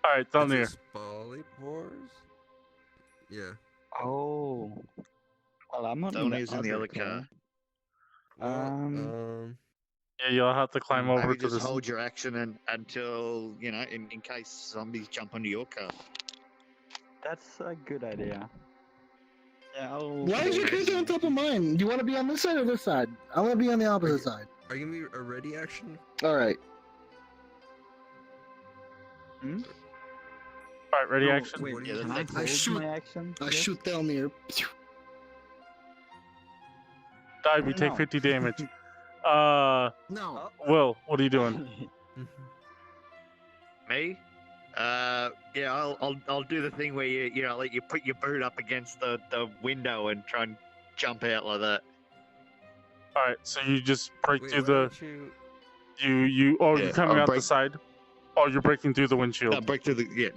All right, Thelnier. Is it Spoly Pores? Yeah. Oh. Well, I'm not Tony's in the other car. Yeah, you'll have to climb over Maybe to just this. hold your action until in case zombies jump onto your car. That's a good idea. Yeah, I'll... Why is your character on top of mine? Do you want to be on this side or this side? I want to be on the opposite side. Are you gonna be a ready action? Alright. All right, ready, Oh, action. Wait, What do you can I think? hold shoot- my action? I Yes? shoot Thelnier. Dyabie, take No. 50 damage. No. Will, what are you doing? Me? Yeah, I'll do the thing where you put your boot up against the window and try and jump out like that. All right, so you just break Wait, through why the don't you... you're Yeah, coming I'll out the break- side. Oh, you're breaking through the windshield. No, break through the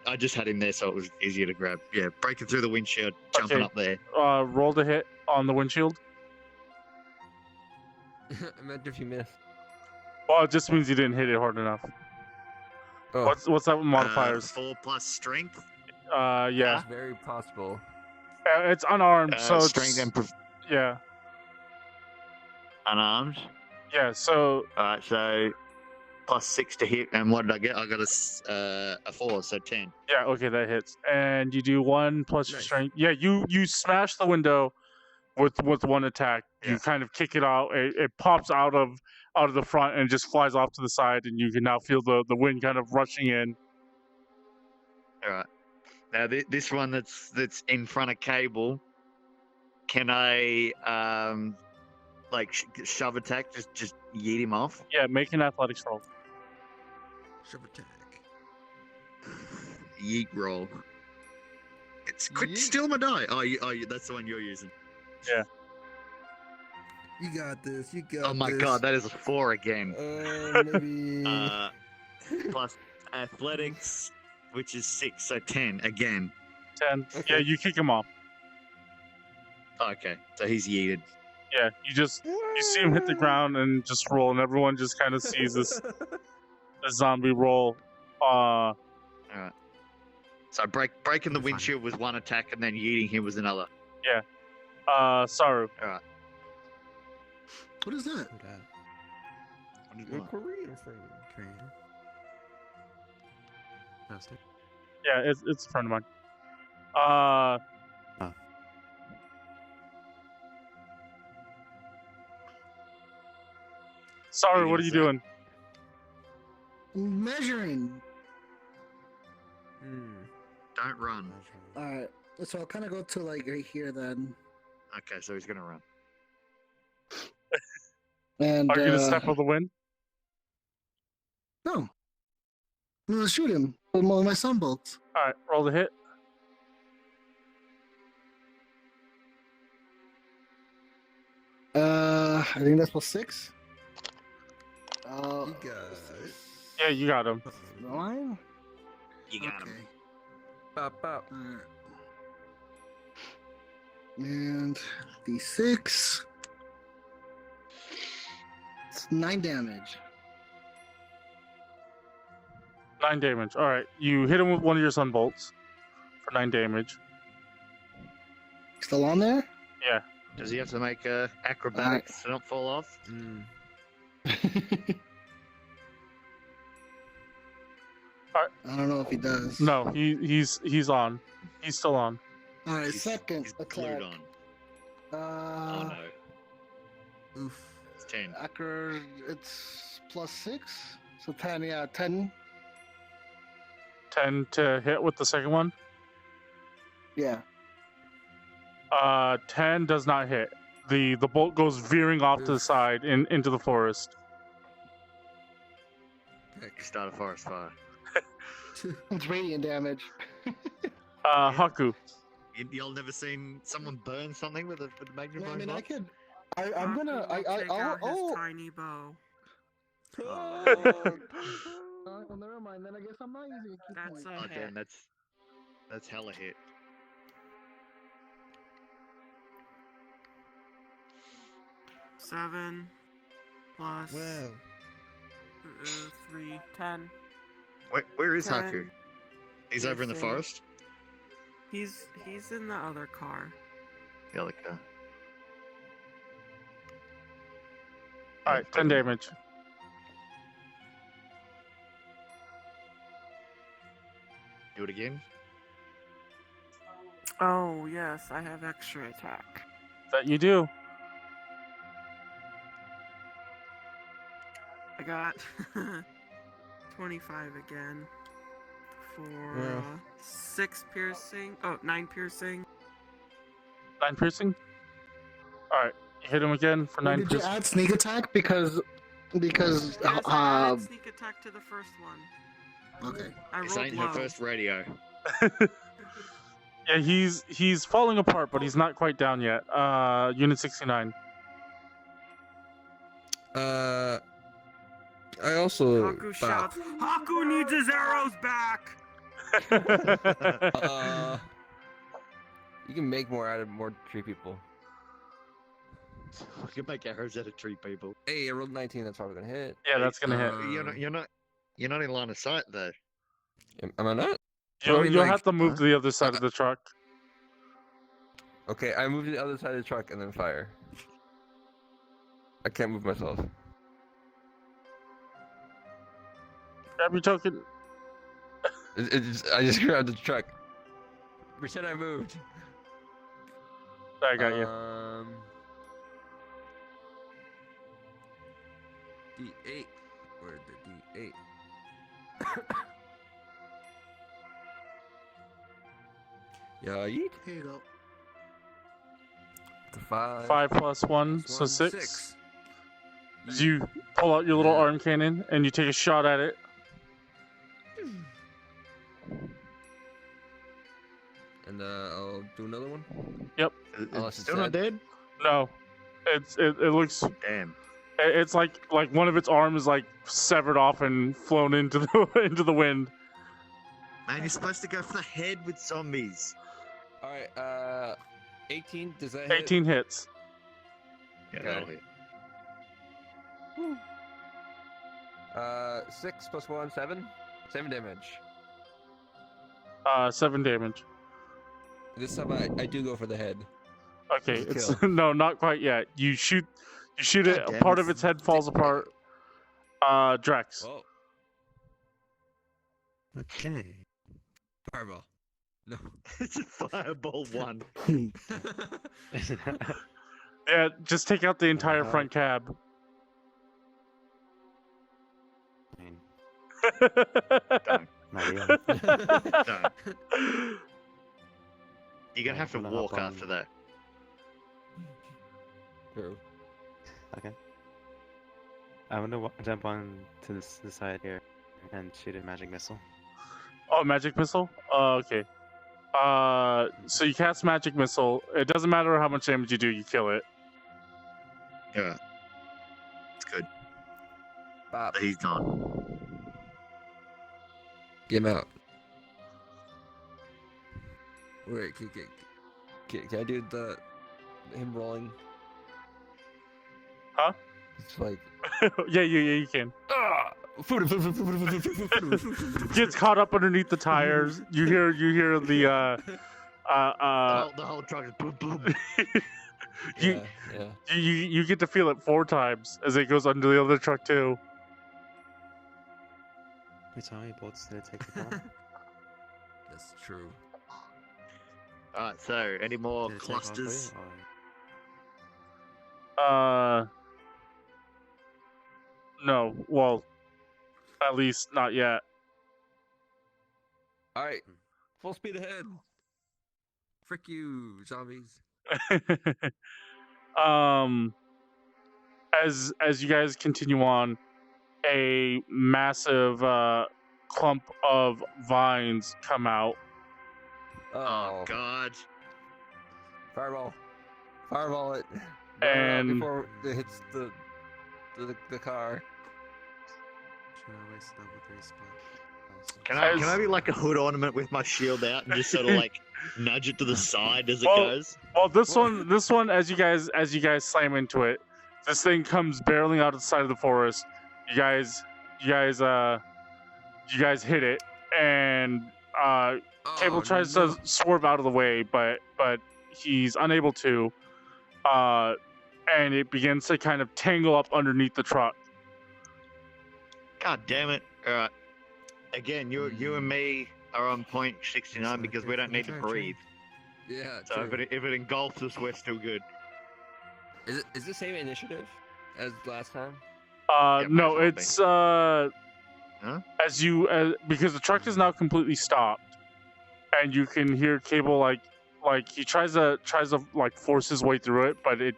I just had him there so it was easier to grab. Yeah, breaking through the windshield, jumping Okay. up there. Roll to hit on the windshield. Imagine if you miss. Well, it just means you didn't hit it hard enough. Oh, What's that with modifiers? 4 plus strength. Yeah, that's very possible. It's unarmed, so it's Strength and yeah, unarmed. yeah. So Alright, so plus 6 to hit, and what did I get? I got a 4, so 10. Yeah, okay, that hits. And you do 1 plus your Nice. strength. Yeah, you smash the window with one attack. Yeah. You kind of kick it out. It pops out of the front and just flies off to the side, and you can now feel the wind kind of rushing in. All right. Now this one that's in front of Cable, can I like shove attack? Just yeet him off. Yeah, make an athletics roll. Shove attack. Yeet roll. It's quick. Yeet. Steal my die. Oh, that's the one you're using. You got this. You got Oh my this. god, that is a 4 again. Maybe. Plus athletics, which is 6, so 10 again. 10. Okay. Yeah, you kick him off. Okay, so he's yeeted. Yeah, you see him hit the ground and just roll, and everyone just kind of sees this zombie roll. So breaking the windshield was one attack, and then yeeting him was another. Saru. What is that? Who that? What is You're what? Korean friend. Korean. Master. Yeah, it's a friend of mine. Sorry, you what are gonna you say? doing? Measuring. Don't run. Alright, so I'll kind of go to like right here then. Okay, so he's gonna run. And Are you gonna step with the wind? no. I'm gonna shoot him with my sunbolts. All right, roll the hit. I think that's plus 6. You got it. Yeah, you got him. 9? You got him. Pop, pop. Alright. And D6. It's 9 damage. 9 damage. All right, you hit him with one of your sunbolts for 9 damage. Still on there? Yeah. Does he have to make acrobatics to not fall off? I don't know if he does. No, he's on. He's still on. Alright, He's- second he's attack. glued on. Oh no, Oof. it's 10. Acro, it's plus 6. So 10, yeah, 10. 10 to hit with the second one. Yeah. 10 does not hit. The bolt goes veering off to the side into the forest. Start a forest fire. It's radiant damage. Hakku. Y'all never seen someone burn something with a No, magnifying I mean, I glass? could. I'm gonna. Haku will take out his I'll. tiny bow. Well, never mind. Then I guess I'm not using a key That's point. a Oh damn, hit. that's hella hit. Seven plus Wow. 3, 10. Where is 10. Hakku? He's over in the Let's see. forest. He's in the other car. The other car. All right, 10 damage. Do it again. Oh yes, I have extra attack. That you do. I got 25 again for Yeah. 6 piercing. Oh, 9 piercing. 9 piercing. All right, you hit him again for 9 Did you piercing. add sneak attack because Yes, I had sneak attack to the first one. okay. I This rolled ain't low. her first radio. Yeah, he's falling apart, but he's not quite down yet. Unit 69. I also Haku shouts, Haku needs his arrows back! You can make more out of more tree people. We can make arrows out of tree people. Hey, I rolled 19. That's probably gonna hit. Yeah, that's gonna hit. You're not in line of sight though. Am I not? You'll, I mean, you'll like, have to move to the other side of the truck. Okay, I move to the other side of the truck and then fire. I can't move myself. Grab your token. I just grabbed the truck. Pretend I moved. I got you. D8. Where's the D8? Yeah, yeet. Here you go. The 5. 5 plus 1, so 6. 6. As you pull out your little Yeah. arm cannon and you take a shot at it. And I'll do another one. Unless it's Still not dead? No, it looks. Damn. It's like one of its arms is like severed off and flown into the into the wind. Man, you're supposed to go for the head with zombies. Alright, 18, does that hit? 18 hits. Yeah, Okay. that'll hit. 6 plus 1, 7? 7 damage. 7 damage. This time I do go for the head. Okay, It's it's a no, not quite yet. You shoot it. God damn Part it. of its head falls apart. Drex. Oh, Okay. fireball. No. It's a fireball 1. Yeah, just take out the entire front cab. I mean, Don't. not even. Don't. You're gonna have to Pull it up walk on- after that. True. Okay. I want to jump on to the side here and shoot a magic missile. Oh, magic missile? Okay. So you cast magic missile. It doesn't matter how much damage you do, you kill it. Yeah. It's good. Bop. But he's gone. Get him out. Wait, Can I do him rolling? Huh? It's like yeah, you can. Gets caught up underneath the tires. You hear the The whole truck is boom, boom. you, yeah. you get to feel it 4 times as it goes under the other truck too. Wait, how many bolts did it take to kill him? That's true. Alright, so any more Did it take all clusters? 3, or- No. Well, at least not yet. Alright. Full speed ahead. Frick you, zombies. As you guys continue on, a massive clump of vines come out. Oh god. Fireball. Fireball it. And- before it hits the car. Should I waste level 3 spot? Also. Can I be like a hood ornament with my shield out and just sort of like nudge it to the side as it Well, goes? Well, this one, as you guys slam into it, this thing comes barreling out of the side of the forest. You guys hit it, and Cable tries to swerve out of the way, but he's unable to, and it begins to kind of tangle up underneath the truck. God damn it. Alright. Again, you and me are on point 69 because we don't need to breathe. Yeah, So true. if it engulfs us, we're still good. Is it the same initiative as last time? Yeah, No, might as well it's Huh? because the truck is now completely stopped, and you can hear Cable like he tries to like force his way through it, but it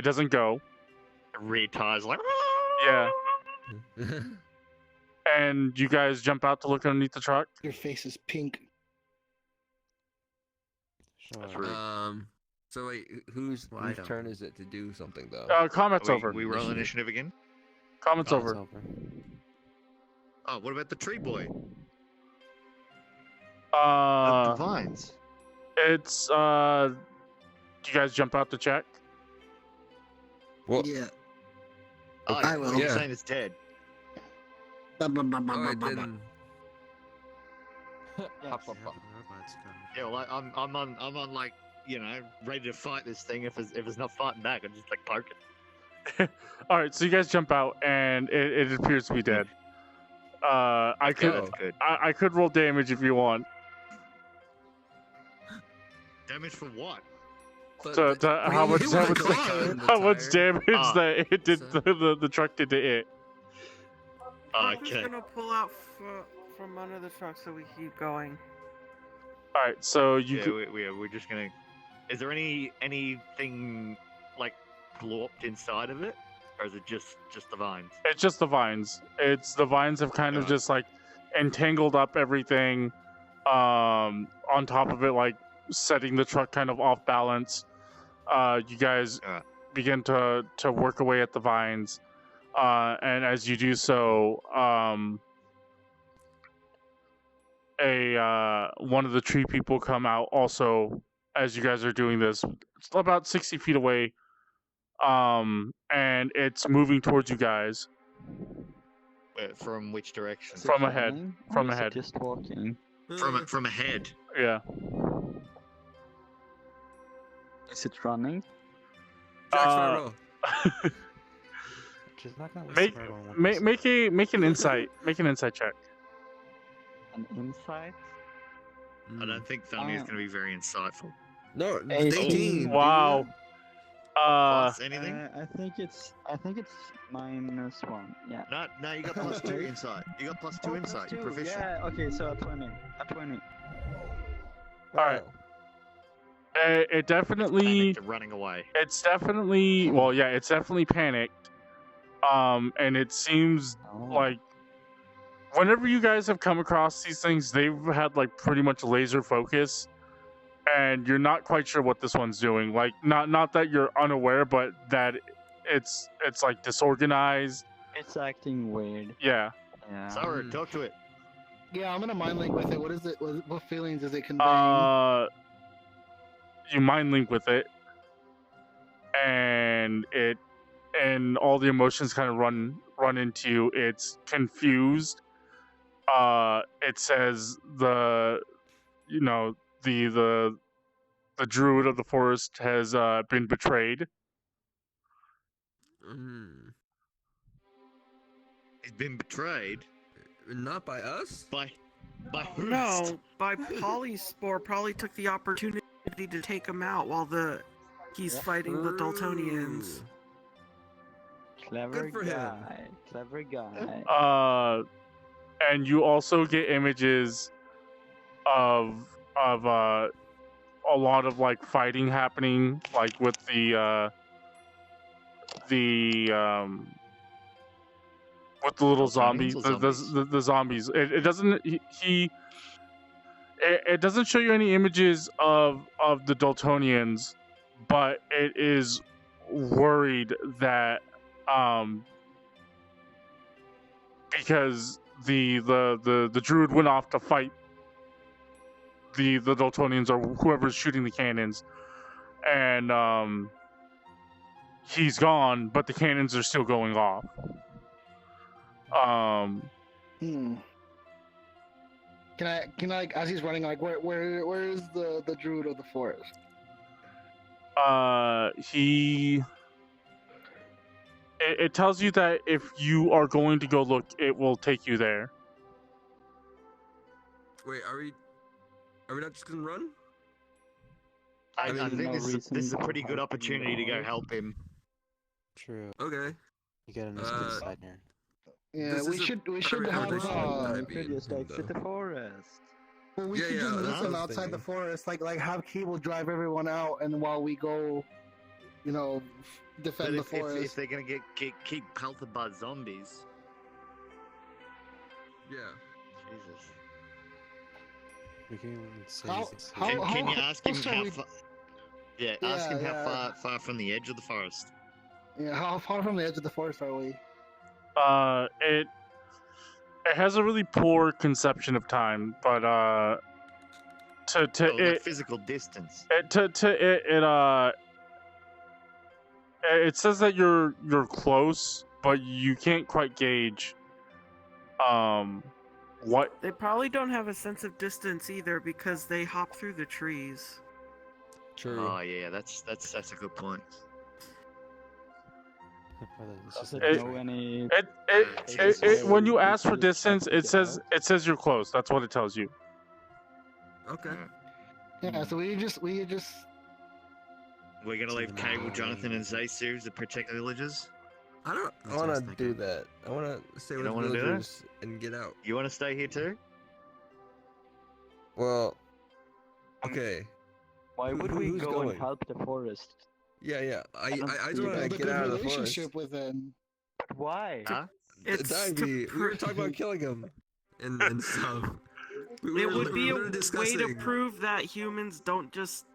doesn't go. Rear tires like. Yeah, and you guys jump out to look underneath the truck. Your face is pink. Sure. That's rude. So wait, Whose Well, I don't turn is it to do something though? Combat's over. We roll initiative again? Combat's Oh, over. it's over. Oh, what about the tree boy? Uh, the vines. it's do you guys jump out to check? Well, Yeah. Oh, I will. You're Yeah. saying it's dead. alright then. Hop, hop, hop. Robots go. Yeah, well, I'm on like, you know, ready to fight this thing. If it's not fighting back, I'm just like poking. All right, so you guys jump out, and it appears to be dead. I could That's good. I could roll damage if you want. Damage for what? But To we how much do wanna damage? click on the How much tire. damage that it did so- the truck did to it? I'm just Okay. gonna pull out from under the truck so we keep going. All right, so you Yeah, could- we're just gonna. Is there anything like glorped inside of it, or is it just the vines? it's just the vines. It's the vines have kind of Alright. just like entangled up everything on top of it, like setting the truck kind of off balance. You guys Alright. begin to work away at the vines, and as you do so, one of the tree people come out also as you guys are doing this. It's about 60 feet away, and it's moving towards you guys. From which direction? Is it From ahead. running, or From is it ahead. just walking? From ahead. Yeah. Is it running? Jack Uh, Sparrow. Just not gonna Make whisper on one make an insight check. An insight? I don't think Thelnier is going to be very insightful. No, 18. 18. Wow. Plus anything? I think it's -1. Yeah. No, you got +2 insight. You got +2 insight. You're proficient. Yeah. Okay. So a 20. A 20. Alright. It definitely Panicked and running away. it's definitely well, yeah, it's definitely panicked. And it seems Oh. like whenever you guys have come across these things, they've had like pretty much laser focus, and you're not quite sure what this one's doing. Like not that you're unaware, but that it's like disorganized. It's acting weird. Yeah. Yeah. Saru, talk to it. Yeah, I'm gonna mind link with it. What is it? What feelings is it conveying? You mind link with it, and all the emotions kind of run into you. It's confused. It says the druid of the forest has been betrayed. He's been betrayed Not by us? by who? No, by Polyspore probably took the opportunity to take him out while he's fighting the Dultonians. Clever Good for him. guy. Clever guy. And you also get images of a lot of like fighting happening, like with the little zombies, the zombies. It doesn't it doesn't show you any images of the Dultonians, but it is worried that because the druid went off to fight the Dultonians or whoever's shooting the cannons, and he's gone, but the cannons are still going off. Can I, as he's running, like, where is the druid of the forest? It tells you that if you are going to go look, it will take you there. Wait, are we not just gonna run? I mean, think no this is reason a pretty to good help him opportunity to go more. help him. True. Okay. You get on this good side here. Yeah, This we is a should very have. conversation that You could just exit the forest. Well, we Yeah, should yeah, just that's meet what I them was outside the thinking. forest, like have Cable drive everyone out, and while we go, But defend the if forest. they're gonna keep pelted by zombies, Yeah. Jesus. We can say How- this- how- Can you ask him also how we- far? Yeah, ask him Yeah, how far from the edge of the forest. Yeah, how far from the edge of the forest are we? It has a really poor conception of time, but Like physical distance. it says that you're close, but you can't quite gauge what. They probably don't have a sense of distance either because they hop through the trees. True. Oh yeah, that's a good point. looking for this. It's Does just it a It- know any? When you ask for It's distance, it says out. you're close. That's what it tells you. Okay. Yeah, so we just We're gonna leave Something Cable, like- Jonathan, and Zaysu to protect the villagers. I don't That's what I was want to do thinking. that. I want to stay You with don't wanna do that? villagers and get out. You want to stay here too? Well, okay. Why would we Who's go going? and help the forest? Yeah. I don't just see want that. to build a get good out of the forest. relationship with them. But why? Huh? It's to Dyabie, we were pr- talking about killing him and stuff. It would be a literally way to discussing- prove that humans don't just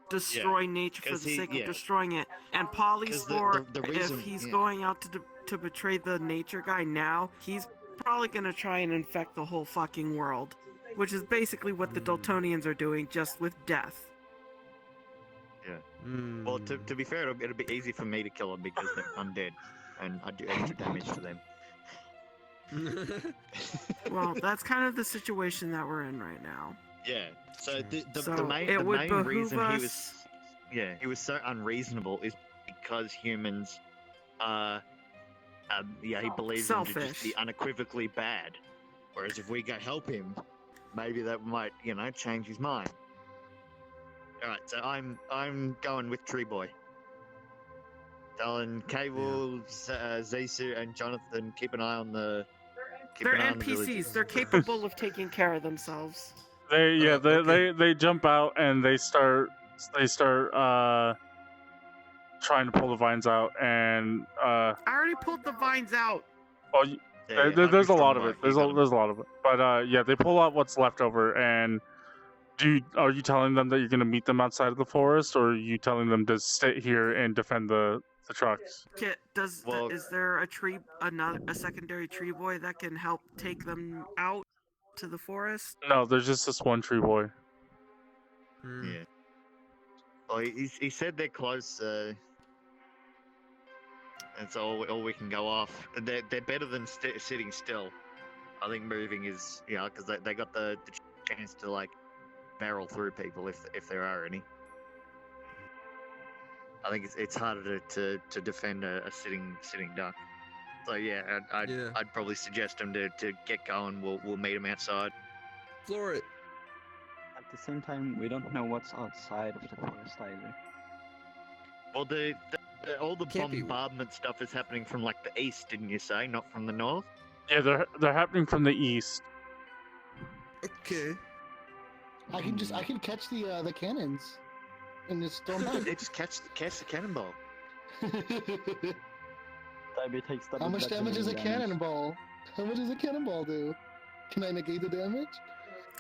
destroy nature for 'cause the he- sake yeah. of destroying it. And 'Cause Polyspore, the reason- if he's yeah. going out to betray the nature guy now, he's probably gonna try and infect the whole fucking world, which is basically what the Dultonians are doing, just with death. Well, to be fair, it'll be easy for me to kill them because I'm dead, and I do extra damage to them. Well, that's kind of the situation that we're in right now. Yeah. So the So main it would behoove reason us. he was so unreasonable is because humans he believes them to just Selfish. be unequivocally bad. Whereas if we go help him, maybe that might, change his mind. Alright, so I'm going with Tree Boy. Telling Cable, Zaysu, and Jonathan keep an eye on the. They're NPCs. They're capable of taking care of themselves. They jump out and they start trying to pull the vines out, and I already pulled the vines out. well, there's a lot of it. There's a lot of it. But they pull out what's left over. And are you telling them that you're gonna meet them outside of the forest, or are you telling them to sit here and defend the trucks? Kit, is there a secondary tree boy that can help take them out to the forest? No, there's just this one tree boy. Yeah. Well, he said they're close. That's all we can go off. They're better than sitting still. I think moving is because they got the chance to barrel through people if there are any. I think it's harder to defend a sitting duck. So I'd probably suggest them to get going. We'll meet them outside. Floor it. At the same time, we don't know what's outside of the forest either. Well, all the Can't be- bombardment stuff is happening from the east, didn't you say? Not from the north. Yeah, they're happening from the east. Okay. I can catch the cannons and just throw them They just catch the cannonball. Dyabie takes double How much damage is a bludgeoning damage. cannonball? How much does a cannonball do? Can I negate the damage?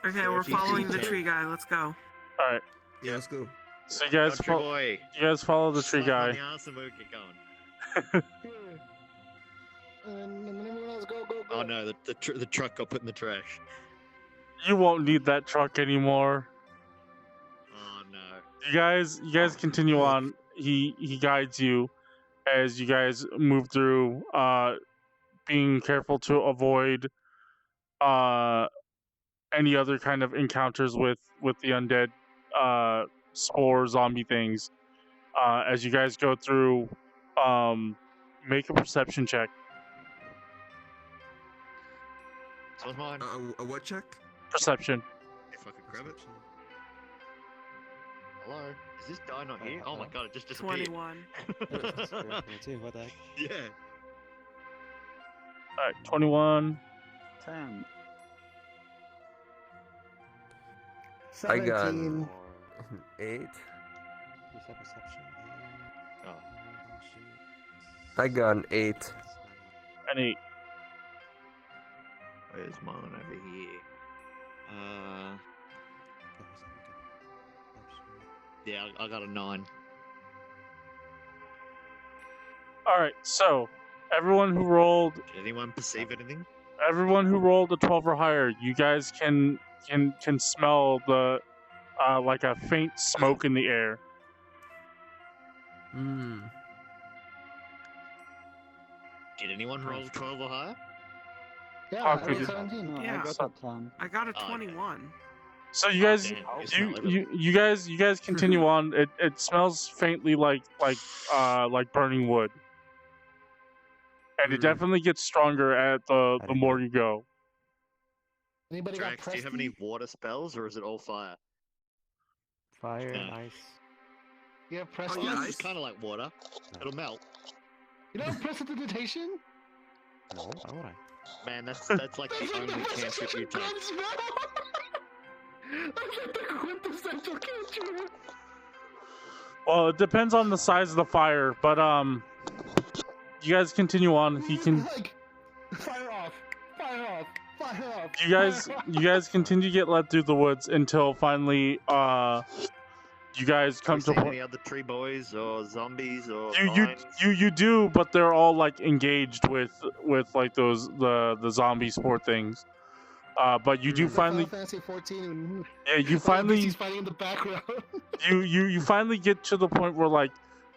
Okay, we're following the tree guy. Let's go. All right. Yeah, let's go. So you guys Country boy. follow the tree Slap on guy. the arse and we'll get going. And then everyone else go. Oh no, the truck got put in the trash. You won't need that truck anymore. Oh no. You guys continue on. He guides you as you guys move through, being careful to avoid any other kind of encounters with the undead spore zombie things. As you guys go through, make a perception check. So what's mine? A what check? Perception. If I could grab it. Hello? Is this die not here? Oh my god, it just disappeared. 21. What the heck? Yeah. All right, 21. 10. I got 17. 8. Who's that perception? Oh. I got an 8. An 8. Where's mine over here? Yeah, I got a 9. All right, so everyone who rolled Did anyone perceive anything? a 12 or higher, you guys can smell the like a faint smoke in the air. Did anyone roll 12 or higher? Yeah, Hakku I got did. 17. No, Yeah. I got a 10. I got a Oh, okay. 21. So you guys, Damn, it's not living. you guys continue on. It smells faintly like burning wood. and it definitely gets stronger at the I didn't more know. you go. Anybody got Drax, do you have any Prestige? water spells, or is it all fire? Fire, No. ice. You have Oh, Prestige? yeah, it's kind of like water. No. It'll melt. You don't have Prestidigitation? No, why would I? Man, that's like the only cantrip you take. That's like the quintessential cantrip. Well, it depends on the size of the fire, but you guys continue on. He can. Like, fire off, fire off, fire off. You guys continue to get led through the woods until finally you guys come to Have a we seen point. any other tree boys or zombies or You mines? you do, but they're all like engaged with like those the zombie sport things. But you do finally, Final Fantasy 14. And yeah, you all the finally, NPCs fighting in the background. you finally get to the point where like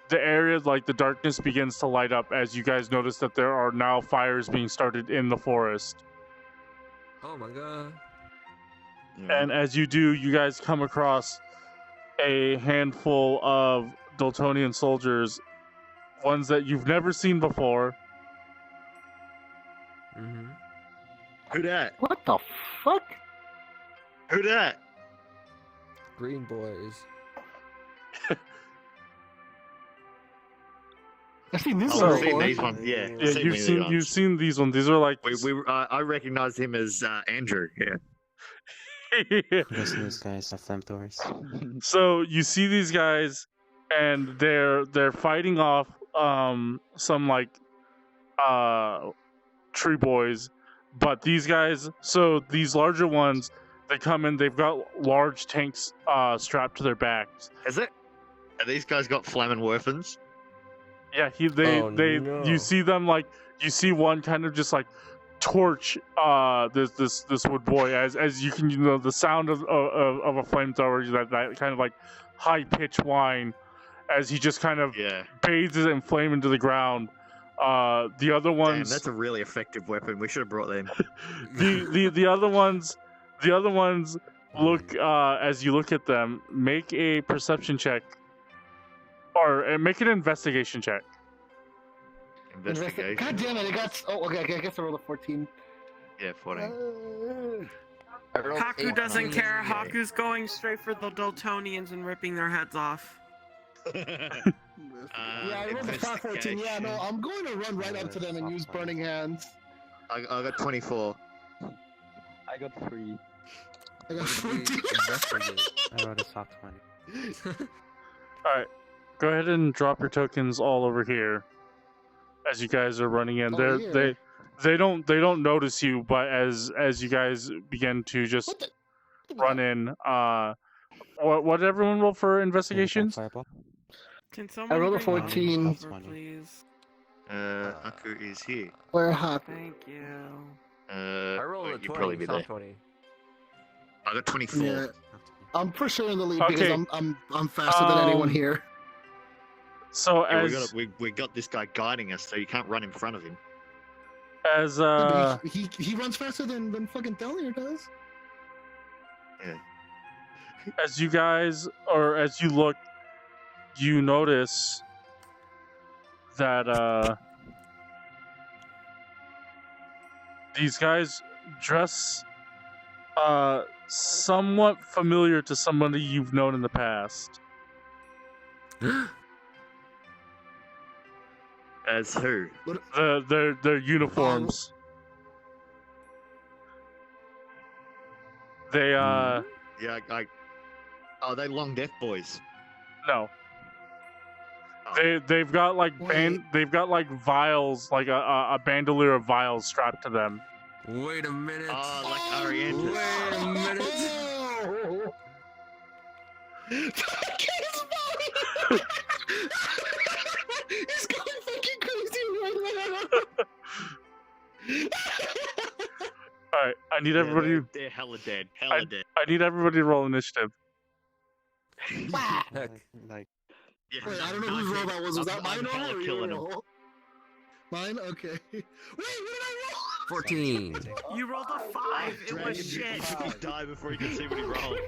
the area, like the darkness begins to light up as you guys notice that there are now fires being started in the forest. Oh my god. And as you do, you guys come across a handful of Dultonian soldiers, ones that you've never seen before. Mm-hmm. Who that? What the fuck? Who that? Green boys. I've seen this Oh, one I've seen before. these ones. Yeah, Yeah, you've seen these ones. These are like I recognized him as Andrew. Yeah. Those news guys have flamethrowers. So you see these guys, and they're fighting off some like tree boys, but these guys, so these larger ones, they come in. They've got large tanks strapped to their backs. Is it? Have these guys got flaming weapons? Yeah, Oh, they no. you see them like you see one kind of just like torch this wood boy as you can the sound of a flamethrower, that kind of like high pitched whine as he just kind of Yeah. bathes it in flame into the ground. The other Damn, ones, that's a really effective weapon. We should have brought them. the other ones look as you look at them, make a perception check or make an investigation check. Investigation. God damn it! It got. Oh, okay. I guess I rolled a 14. Yeah, 14. I rolled Haku 18. doesn't care. Haku's going straight for the Dultonians and ripping their heads off. Yeah, I rolled a flat 14. Yeah, no, I'm going to run right up to them and use burning hands. I got 24. I got 3. I got 14. I wrote a soft 20. Alright, go ahead and drop your tokens all over here as you guys are running in. Over here? They don't notice you, but as you guys begin to just What the? run in, what did everyone roll for investigations? Fireball. Can someone rolled a bring 14. Haku over, please? Hakku is here. Where hot? Thank you. I rolled a you'd 20. probably be there. Soft 20. I got 24. Yeah, I'm for sure in the lead Okay. because I'm faster than anyone here. So Yeah, as we got this guy guiding us, so you can't run in front of him. as Yeah, but he runs faster than fucking Thelnier does. as you guys, or as you look, you notice that these guys dress somewhat familiar to somebody you've known in the past. As who? Their uniforms. They Yeah, are they long death boys? no. Oh. They've got like Wait. they've got like vials, like a bandolier of vials strapped to them. Wait a minute. Oh, like Oriental. Wait a minute. Oh. Fuck his body! He's going fucking crazy right now. All right, I need Yeah, everybody. they're hella dead. Hella dead. I need everybody to roll initiative. Heck. Like, Yeah, Wait, I don't know whose roll that was. Was that I'm mine hella roll or killing your him. roll? Mine? Okay. Wait, what did I roll? 14. You rolled a 5. It Dragon, was he shit. could die before he could see what he rolled.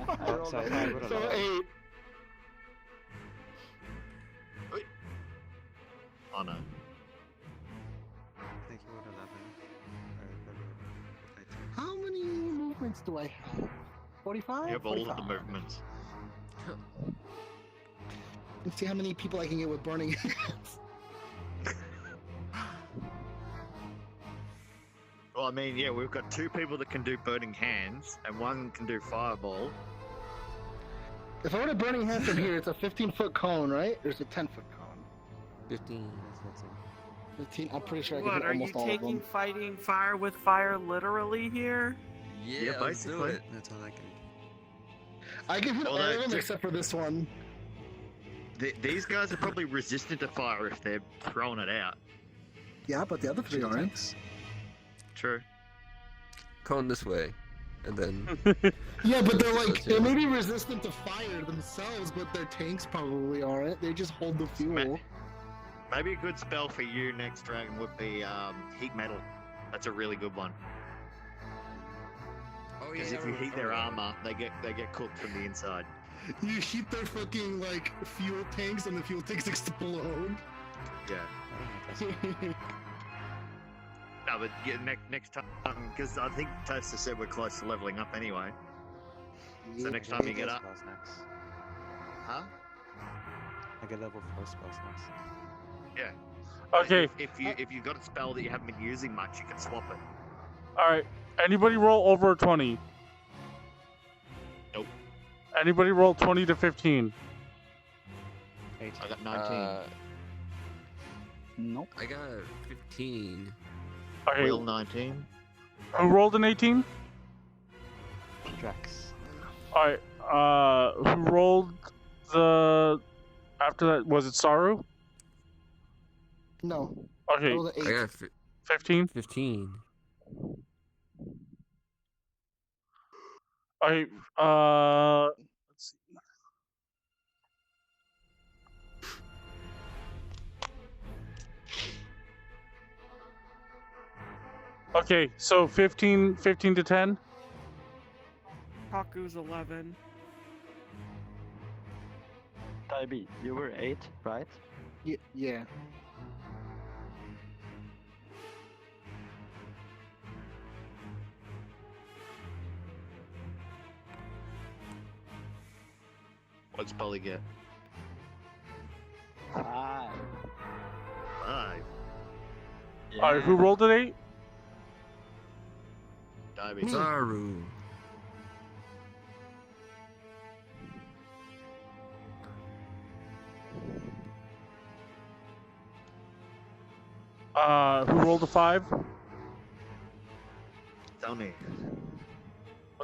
I rolled a 5. So 8. Oh no. think he would 11. How many movements do I have? 45? You have all of the 45. movements. Let's see how many people I can get with burning hands. Well, I mean, yeah, we've got 2 people that can do burning hands, and 1 can do fireball. If I were to burning hands from here, it's a 15-foot cone, right? Or is it a 10-foot cone? 15. That's it. 15. I'm pretty sure I can What, hit are you almost all of taking them. fighting fire with fire literally here? Yeah, let's do basically. it. That's all I can. I can hit all Although, of them just- except for this one. These guys are probably resistant to fire if they're throwing it out. Yeah, but the other 3 aren't. True. Cone this way, and then Yeah, but they're like, That's they it. may be resistant to fire themselves, but their tanks probably aren't. They just hold the fuel. Maybe a good spell for you next dragon would be heat metal. That's a really good one. Oh Because yeah. if you I heat their remember armor, they get cooked from the inside. You heat their fucking, like, fuel tanks and the fuel tanks explode. Yeah. I don't know. That's No, but yeah, next time, because I think Toaster said we're close to leveling up anyway. So next time you get up, Spells next. huh? I get level 4 spells next. Yeah. Okay. If you got a spell that you haven't been using much, you can swap it. All right. Anybody roll over a 20? Nope. Anybody roll 20 to 15? 18. I got 19. Nope. I got 15. Okay. Will 19. Who rolled an 18? Drax. All right. Who rolled the? After that, was it Saru? No. Okay. Roll the 8. I got 15. 15. Okay. Let's see. Okay, so 15 to 10. Hakku's 11. Dyabie, you were 8, right? Yeah. What's Spoly get? 5. 5. All right, who rolled an 8? Dyabie. Saru. Who rolled a 5? Thelnier.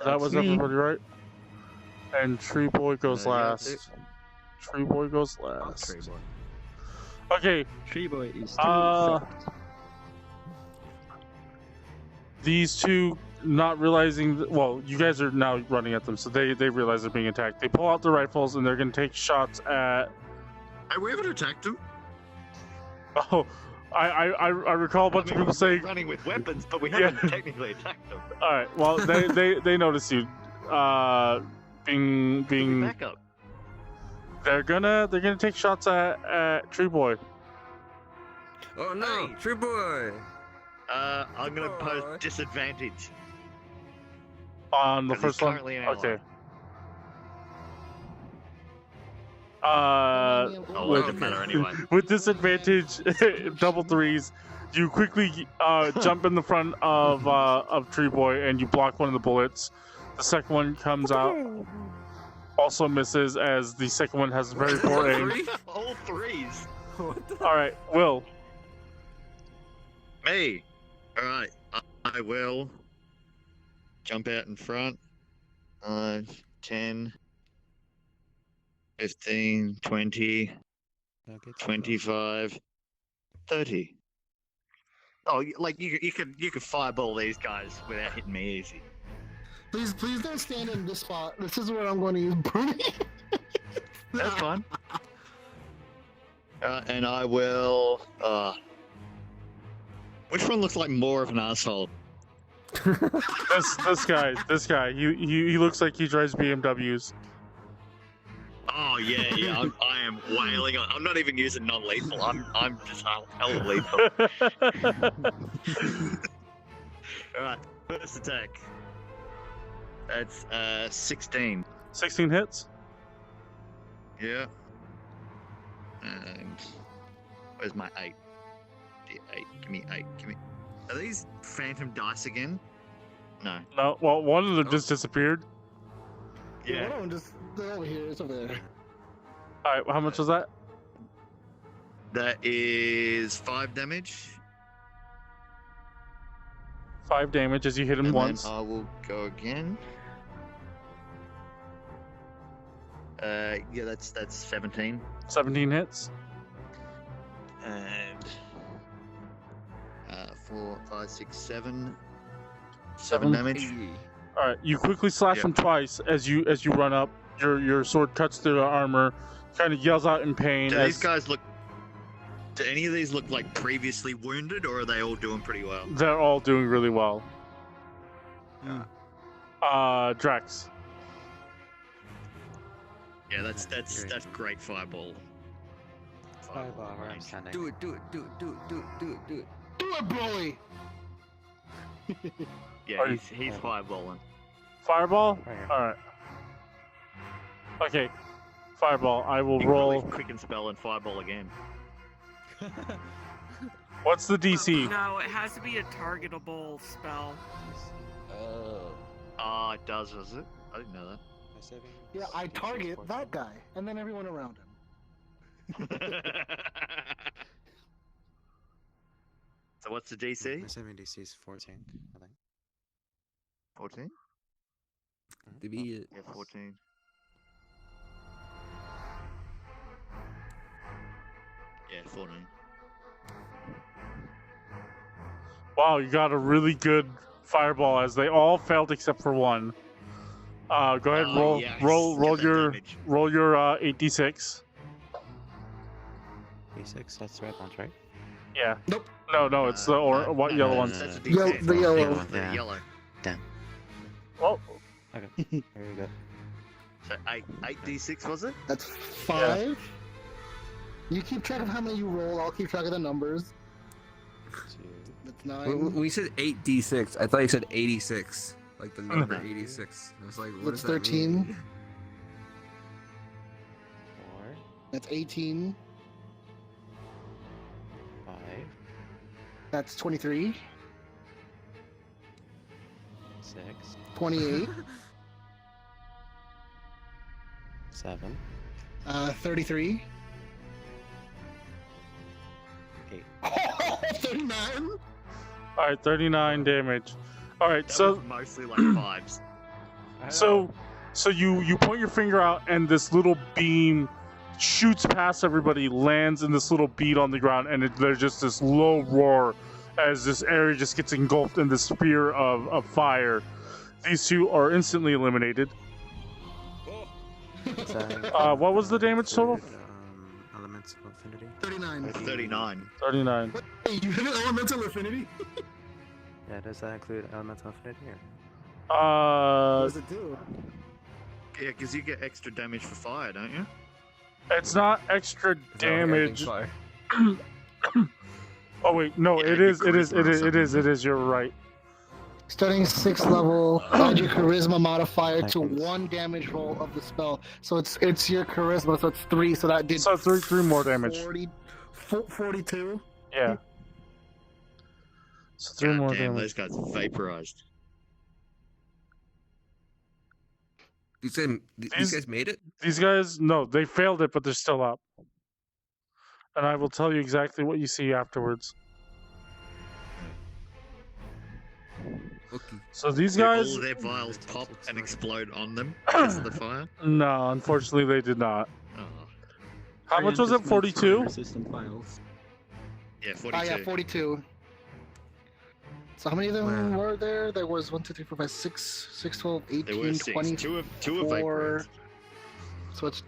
That was me. everybody, right? And Tree Boy goes Yeah, last. that's Tree Boy goes Oh, last. Tree Boy. Okay, Tree Boy is 2. Uh, these two not realizing well, you guys are now running at them, so they realize they're being attacked. They pull out their rifles and they're gonna take shots at Have we ever attacked them? oh I recall a bunch of people saying running with weapons, but we Yeah. haven't technically attacked them. alright, well they notice you. Being Back up. they're gonna take shots at Tree Boy. Oh no, Hey. Tree Boy. I'm gonna Boy. pose disadvantage. On the 'Cause he's first one? currently an ally. Okay. Oh, well, it with, doesn't matter anyway. with disadvantage, double threes, you quickly jump in the front of Tree Boy and you block one of the bullets. The second one comes out, also misses as the second one has very poor aim. All threes. What the? All right, Will. Me. All right. I will jump out in front. 10, 15, 20, I'll get you 25, 30. Oh, like you could fireball these guys without hitting me easy. Please don't stand in this spot. This is where I'm going to use burning. That's fine. And I will. Which one looks like more of an asshole? This guy. He looks like he drives BMWs. Oh yeah. I am wailing on. I'm not even using non-lethal. I'm just hella lethal. All right, first attack. That's 16. 16 hits. Yeah. And where's my 8? D8. Give me 8. Give me. Are these phantom dice again? No. No, well, one of them just disappeared. Yeah. One of them just they're over here. It's over there. All right, how much was that? That is 5 damage. 5 damage as you hit him And once. then I will go again. Yeah, that's 17. 17 hits. And 4, 5, 6, 7. 7 damage. All right, you quickly slash Yep. him twice as you run up. Your sword cuts through the armor, kind of yells out in pain. Do as these guys look? Do any of these look like previously wounded, or are they all doing pretty well? They're all doing really well. Yeah. Drax. Yeah, that's great fireball. Fireball, where I'm standing. Do it. Do it, Broly. Yeah, he's fireballing. Fireball. Right here. All right. Okay. Fireball. I will You can roll. probably quicken spell and fireball again. What's the DC? No, it has to be a targetable spell. Ah, it does it? I didn't know Yeah, I target that guy and then everyone around him. that. So what's the DC? My saving DC is 14, I think. 14? To be it. Yeah, 14. Yeah, 14. Wow, you got a really good fireball as they all failed except for one. Go ahead, and Oh, yes. roll Get that your damage. 8d6. D6, that's the red ones, right? Yeah. Nope. No, it's the what yellow ones. That's a No, D6. the yellow. The Yeah. yellow. Oh, Okay, here we go. So 8 D6 was it? That's 5. You keep track of how many you roll. I'll keep track of the numbers. 2, That's When 9. we said 8d6, I thought you said 86. Like the number 86. I was like, what That's does that 13. mean? 4, That's 18. 5, That's 23. 6, 28. 7, 33. 8. 39. all right, 39 damage. All right, That so was mostly like 5s. so you point your finger out and this little beam shoots past everybody, lands in this little bead on the ground, and there's just this low roar as this area just gets engulfed in this spear of fire. These two are instantly eliminated. What was the damage total? Elements of affinity. 39. 39. 39. Hey, you hit an elemental affinity? Yeah, does that include elemental affinity here? What does it do? Yeah, because you get extra damage for fire, don't you? It's not extra Is that what everything damage. fire? Oh wait, no, Yeah, it your is. charisma or You're right. Starting 6th level, add your charisma modifier to Seconds. 1 damage roll of the spell. So it's your charisma, so it's 3. So that did So three more damage. 42. Yeah. So 3 God more damn, damage. those guys are vaporized. These guys made it? These guys, no, they failed it, but they're still up. And I will tell you exactly what you see afterwards. Okay. So these Do guys, all their vials pop and explode on them because of the fire? no, unfortunately they did not. Oh. How much was it? 42? Resistant files. Yeah, Oh 42. yeah, 42. So how many of them were there? There was 1, 2, 3, 4, 5, 6, 12, 18, There were 6. 20. Two are vaporized. So it's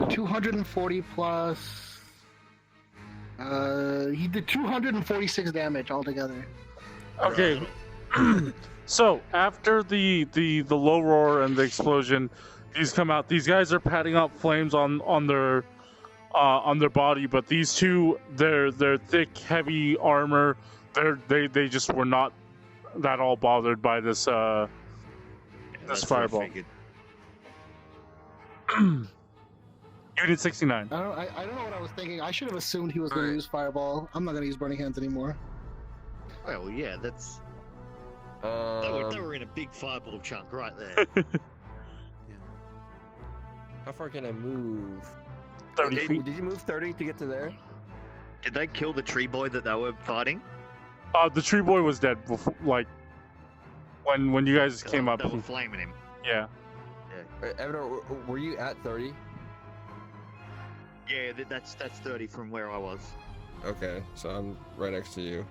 240 plus. He did 246 damage altogether. Okay. So after the low roar and the explosion, These come out. These guys are patting out flames on their body, but these two, their thick, heavy armor, they just were not that all bothered by this this that's what I fireball. figured. Unit 69. I don't know what I was thinking. I should have assumed he was going to Alright. use fireball. I'm not going to use burning hands anymore. Well, yeah, that's they were in a big fireball chunk right there. How far can I move? 30 Did- feet. Did you move 30 to get to there? Did they kill the tree boy that they were fighting? The tree boy was dead before, like when you guys came up. They were flaming him. Yeah. Evanor, were you at 30? Yeah, that's 30 from where I was. Okay, so I'm right next to you.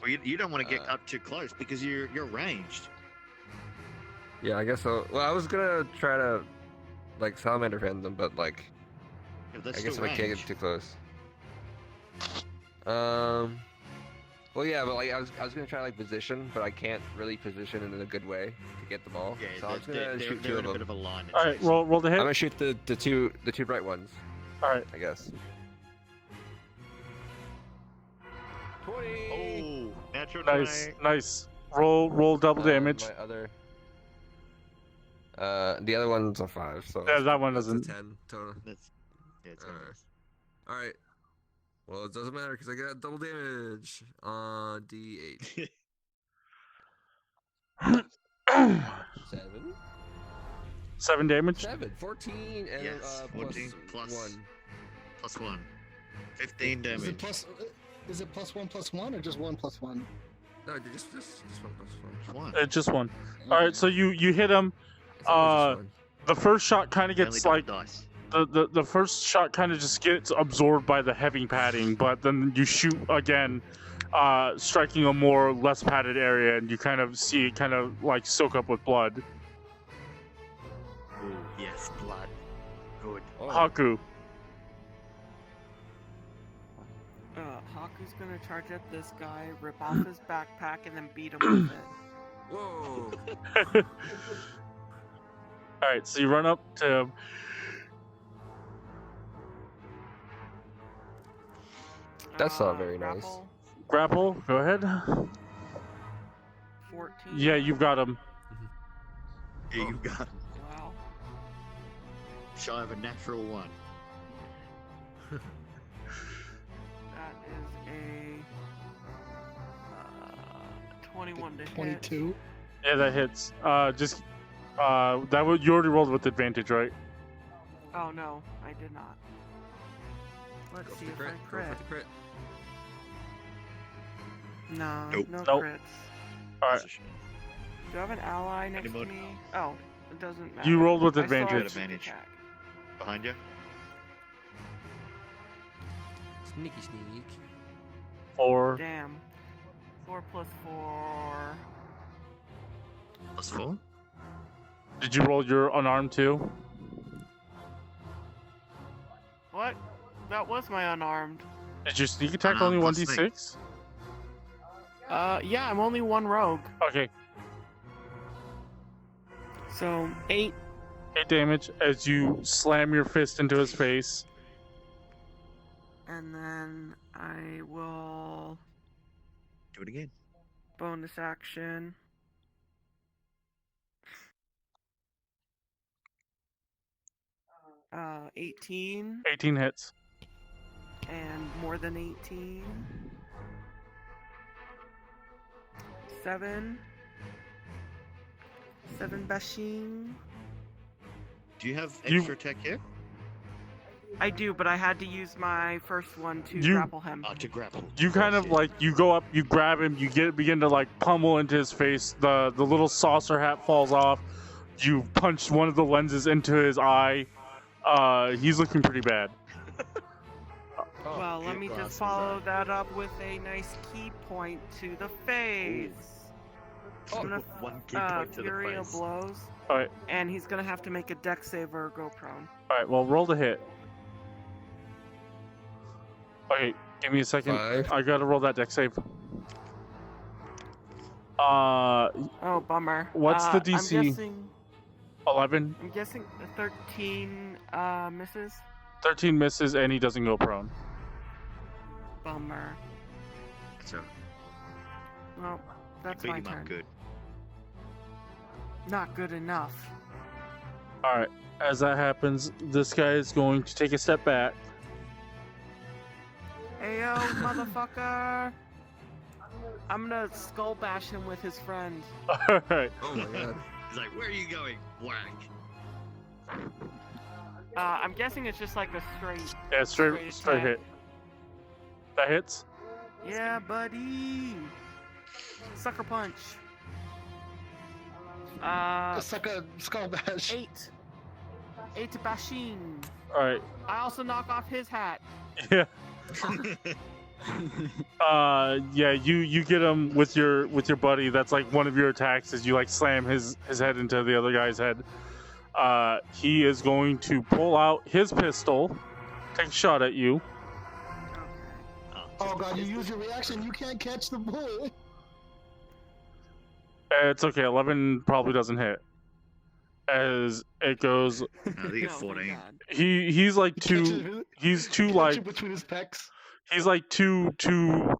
Well, you don't want to get up too close because you're ranged. Yeah, I guess so. Well, I was gonna try to like salamander fan them, but like If they're I guess still I can't get ranged. too close. Well, yeah, but like I was gonna try like position, but I can't really position in a good way to get the ball. Yeah, so I'm just gonna shoot they're two in of a bit them. of a line. All right, roll the I'm hit. gonna shoot the two bright ones. All right. I guess. 20. Oh, natural Nice, 20. nice. Roll double damage. My other. The other one's a 5. So. Yeah, that one That's a doesn't. 10 total. That's yeah, it's Alright. nice. All right. Well, it doesn't matter because I got double damage on D8. 7. 7 damage. 14 and Yes, 14 plus plus- 1. Plus 1. 15 Is it damage. is it +1/+1 or just 1/+1? No, just one plus one. One. Just one. All right, so you hit him. It's always just one. The first shot kind of Only gets double like dice. the first shot kind of just gets absorbed by the heavy padding, but then you shoot again, striking a less padded area, and you kind of see it kind of like soak up with blood. Ooh, yes, blood. Good. Oh. Hakku. Haku's gonna charge at this guy, rip off his backpack, and then beat him with it. Whoa! All right, so you run up to him. That's not very nice. grapple, Grapple. Go ahead. 14. Yeah, you've got him. Yeah, you got him. Wow. Shy of a natural 1. That is a 21 to hit. 22. Yeah, that hits. That would you already rolled with advantage, right? Oh no, I did not. Let's Go see for the if crit. I Go crit. for the crit. No, Nope. no Nope. crits. All right. Do I have an ally next to Anybody? me? Oh, it doesn't matter. You rolled with I still have advantage. sneak Advantage. attack. Behind you. Sneaky sneak. 4. Damn. 4 plus 4. Plus 4. Did you roll your unarmed too? What? That was my unarmed. Is your sneak attack Unarmed only plus 1d6? Yeah, I'm only one rogue. Okay, So 8. 8 damage as you slam your fist into his face. And then I will Do it again. bonus action. 18 18 hits. and more than 18. 7 bashing. Do you have You- extra attack here? I do, but I had to use my first one to You- grapple him. To grapple. You kind of like you go up, you grab him, you begin to like pummel into his face. The little saucer hat falls off. You punch one of the lenses into his eye. He's looking pretty bad. Well, let me just follow that up with a nice key point to the face. I'm gonna One key point to the Fury of face. blows. Alright, And he's gonna have to make a dex save or go prone. alright, well roll the hit. Okay, give me a second. 5. I gotta roll that dex save. Oh, bummer. What's the DC? I'm guessing 11. I'm guessing 13 misses. 13 misses, and he doesn't go prone. Bummer. So Well, that's beat my him turn. up good. Not good enough. Alright, as that happens, this guy is going to take a step back. Ayo, motherfucker! I'm gonna skull bash him with his friend. Alright. Oh my god. He's like, where are you going? Whack. I'm guessing it's just like a straight. Yeah, straight attack. hit. That hits? Yeah, buddy. Sucker punch. Suck a skull bash. 8 to Bashin. Alright. I also knock off his hat. Yeah. Yeah, you get him with your buddy. That's like one of your attacks is you like slam his head into the other guy's head. He is going to pull out his pistol, take a shot at you. Oh god, you use your reaction, you can't catch the bullet. It's okay, 11 probably doesn't hit. As it goes, I think it's 14. he's like too like between his pecs. he's like too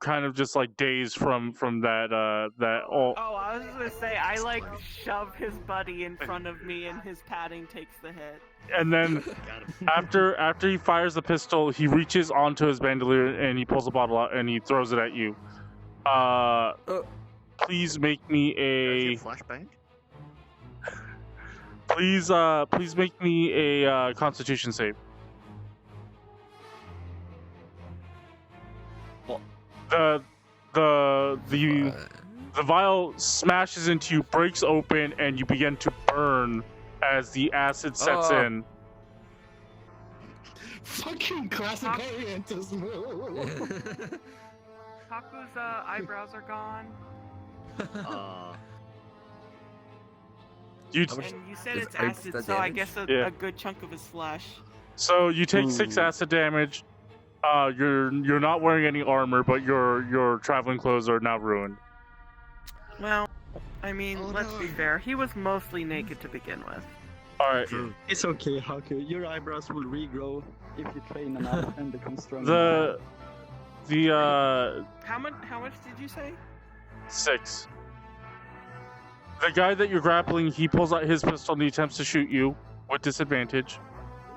kind of just like dazed from that Oh, I was just gonna say, I like shove his buddy in front of me and his padding takes the hit. and then Got him. after he fires the pistol, he reaches onto his bandolier and he pulls a bottle out and he throws it at you. Please make me a Flashbang? please make me a Constitution save. The vial smashes into you, breaks open, and you begin to burn as the acid sets in. Fucking classic Orientism. Hakku's eyebrows are gone. You And you said Is it's that acid, damage? so I guess Yeah. a good chunk of his flesh. So you take 6 acid damage. You're not wearing any armor, but your traveling clothes are now ruined. Well, I mean, Oh, let's be no. fair. He was mostly naked to begin with. All right. It's okay, Hakku. Your eyebrows will regrow if you train enough and become stronger. How much did you say? 6. The guy that you're grappling, he pulls out his pistol and he attempts to shoot you with disadvantage.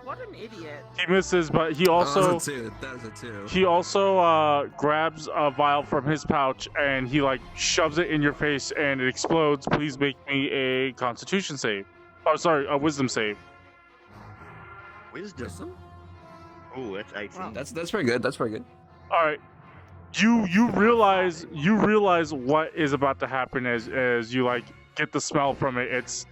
What an idiot. He misses, but he also That was a 2. he also grabs a vial from his pouch and he like shoves it in your face and it explodes. Please make me a Constitution save. Oh, sorry, a Wisdom save. Wisdom? Oh, that's 18. Wow. That's pretty good. That's pretty good. All right. You realize what is about to happen as you like get the smell from it. It's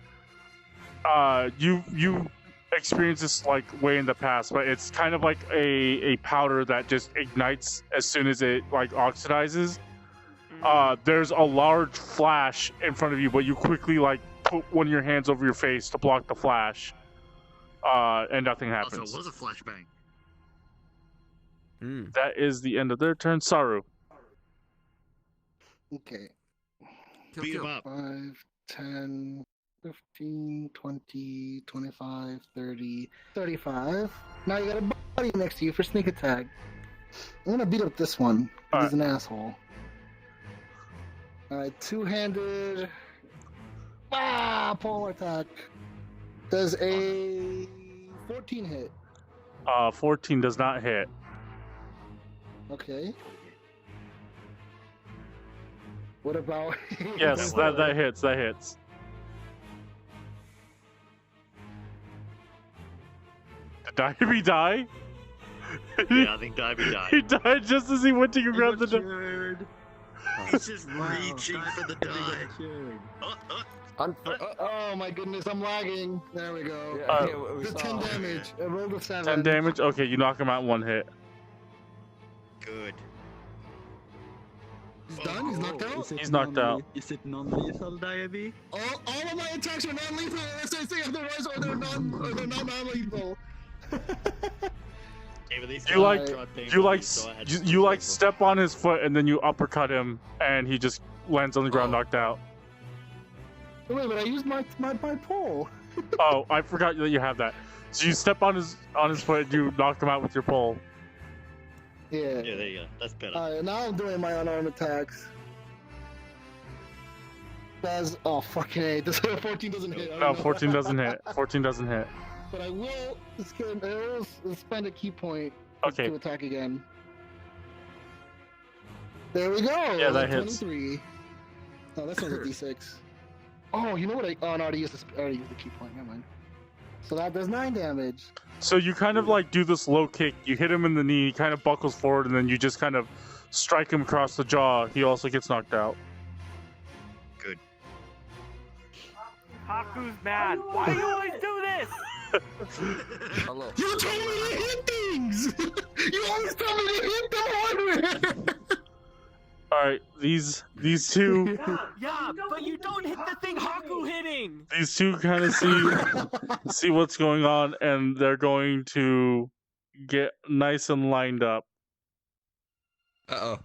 you experienced this like way in the past, but it's kind of like a powder that just ignites as soon as it like oxidizes. There's a large flash in front of you, but you quickly like put one of your hands over your face to block the flash, and nothing Oh, happens. so it was a flashbang. That is the end of their turn. Saru. Okay. Beat him up. 5, 10, 15, 20, 25, 30, 35. Now you got a buddy next to you for sneak attack. I'm gonna beat up this one. He's an asshole. Alright, two-handed. Polearm attack. Does a 14 hit? 14 does not hit. Okay. What about? Yes, that hits. That hits. Did Dyabie die? Yeah, I think Dyabie died. He died just as he went to go grab the. Cured. He's just Wow, reaching for the die. Cured. Oh my goodness, I'm lagging. There we go. We The saw. 10 damage. I rolled a 7. 10 damage. Okay, you knock him out in one hit. Good. He's done? He's knocked out? Is it He's knocked out. Is it non-lethal, Dyabie? All of my attacks are non-lethal unless I say otherwise, or they're not non-lethal. You like step on his foot and then you uppercut him and he just lands on the ground knocked out. Wait, but I used my pole. Oh, I forgot that you have that. So you step on his foot and you knock him out with your pole. Yeah. Yeah, there you go. That's better. Alright, now I'm doing my unarmed attacks. That's fucking A. This 14 doesn't hit. I don't No, know. 14 doesn't hit. 14 doesn't hit. But I will spend a key point Okay. to attack again. There we go. Yeah, that hits. 23. Oh, that's not a D6. Oh, you know what? Oh, no, I already used the key point. Never mind. So that does 9 damage. So you kind of like do this low kick. You hit him in the knee. He kind of buckles forward, and then you just kind of strike him across the jaw. He also gets knocked out. Good. Hakku's mad. Why do you always do this? Hello. You told me to hit things! You always tell me to hit them harder! All right, these two Yeah, but you don't hit the thing Hakku hitting. these two kind of see what's going on, and they're going to get nice and lined up. Uh-oh.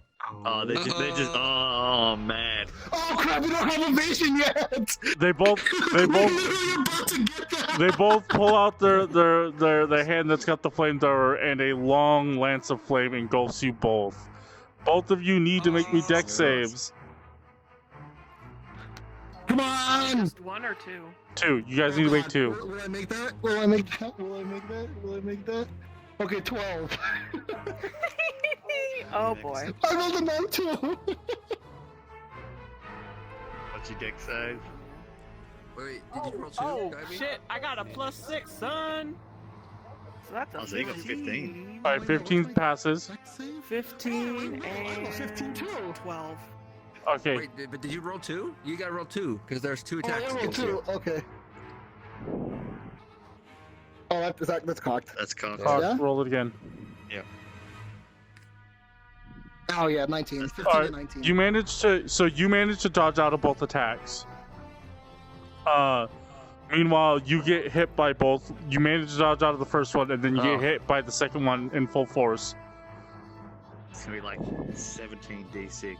Oh, they're just. Oh man. Oh crap! We don't have evasion yet. They both We're literally about to get that. they both pull out their hand that's got the flamethrower, and a long lance of flame engulfs you both. Both of you need to make me dex saves. Come on! Just 1 or 2? 2. You guys need to make 2. Will I make that? Will I make that? Will I make that? Will I make that? Okay, 12. Oh boy. I rolled a 9 too. What's your deck save? Wait, did you roll 2? Oh Dyabie? shit! I got a +6, son. So that's a Oh, so you got 15. All right, 15 passes. 15 and 15 too. 12. Okay. Wait, but did you roll 2? You gotta roll 2, because there's 2 Oh, attacks I rolled against 2. you. Okay. Oh, that's cocked. That's cocked. Yeah? Roll it again. Oh yeah, 19. 15 All right, and 19. you managed to dodge out of both attacks. Meanwhile, you get hit by both. You manage to dodge out of the first one, and then you get hit by the second one in full force. It's gonna be like 17 d6.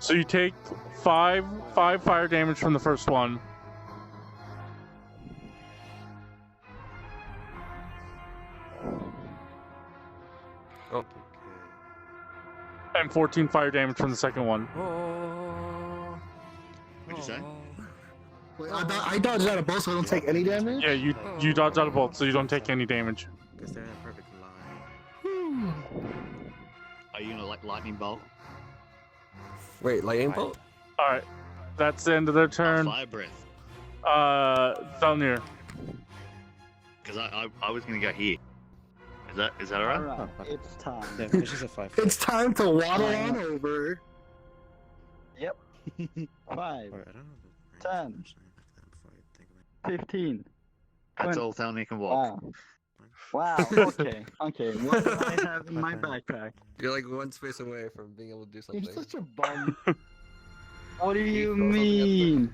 So you take five fire damage from the first one. Oh. And 14 fire damage from the second one. Oh. What'd you say? Wait, I dodged out of both, so I don't take any damage? Yeah, you dodge out of both, so you don't take any damage. Because they're in a perfect line. Are you gonna like lightning bolt? Wait, lightning bolt? All right, that's the end of their turn. Fire breath. Thelnier. Because I was gonna go here. Is that alright? Alright, it's time. Yeah, it's just a 5. It's time to waddle on over. Yep. 5, Or, I don't know. 10, 15. That's 20. all Thelnier can walk. Wow. Okay. Okay. What do I have in my backpack? You're like one space away from being able to do something. You're such a bum. What do you Throw something mean?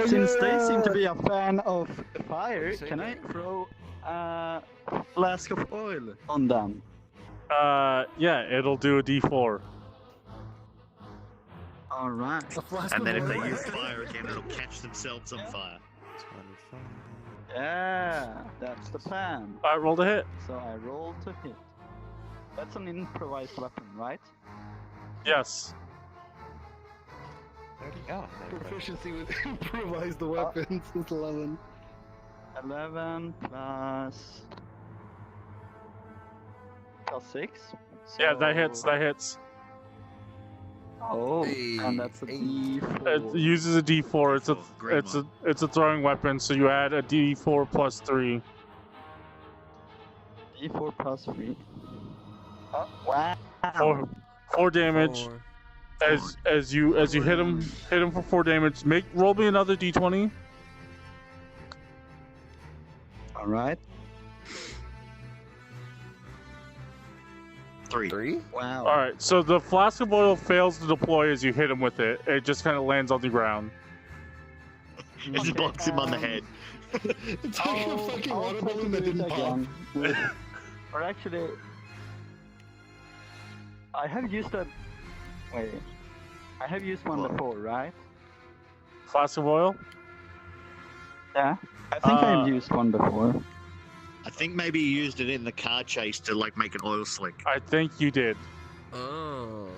Since they seem to Failure! be a fan of fire, Say can I that. throw a flask of oil on them? Yeah, it'll do a D4. All right. A flask And then of if they oil. use fire again, it'll catch themselves on fire. 25. Yeah, that's the plan. All right, roll to hit. So I roll to hit. That's an improvised weapon, right? Yes. 30. Oh, never mind. Proficiency with improvised weapons is 11. 11 plus 6. Yeah, that hits. That hits. Oh, Hey, and that's a hey. D4. It uses a D4. It's a Great it's a throwing weapon, so you add a D4 plus 3. D4 plus 3. Oh, wow. 4 damage. 4. As you hit him for 4 damage. Roll me another D20. All right. 3. 3? Wow. All right, so the flask of oil fails to deploy as you hit him with it. It just kind of lands on the ground. It just blocks him on the head. It's like a fucking water balloon that didn't pop. Or actually, I have used a. Wait. I have used one What? before, right? Flask of oil? Yeah. I think I've used one before. I think maybe you used it in the car chase to like make an oil slick. I think you did. Oh.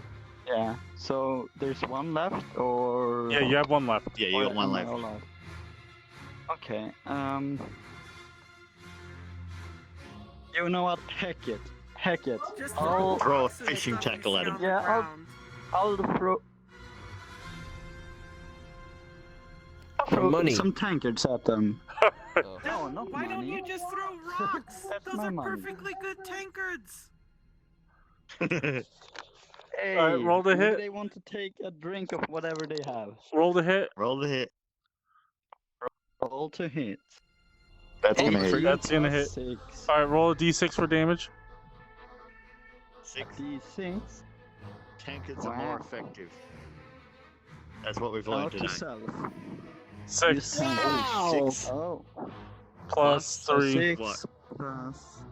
Yeah. So there's one left, or Yeah, you have one left. Yeah, you got one am I left. all out? Okay. You know what? Heck it. Just I'll Throw a rocks and fishing stuff you tackle at see him. on the Yeah, I'll- ground. I'll throw. Money. Some tankards at them. Oh. No, not Why don't money. you just throw rocks? That's Those my are money. perfectly good tankards. Hey, Alright, roll the maybe hit. they want to take a drink of whatever they have. Roll the hit. Roll the hit. Roll to hit. That's gonna hit. That's gonna hit. 6. Alright, roll a d6 for damage. 6 D6. tankards are more Wow. effective. That's what we've Note learned to today. self. 6 Wow. 6 Oh. plus 3. 6 What? plus.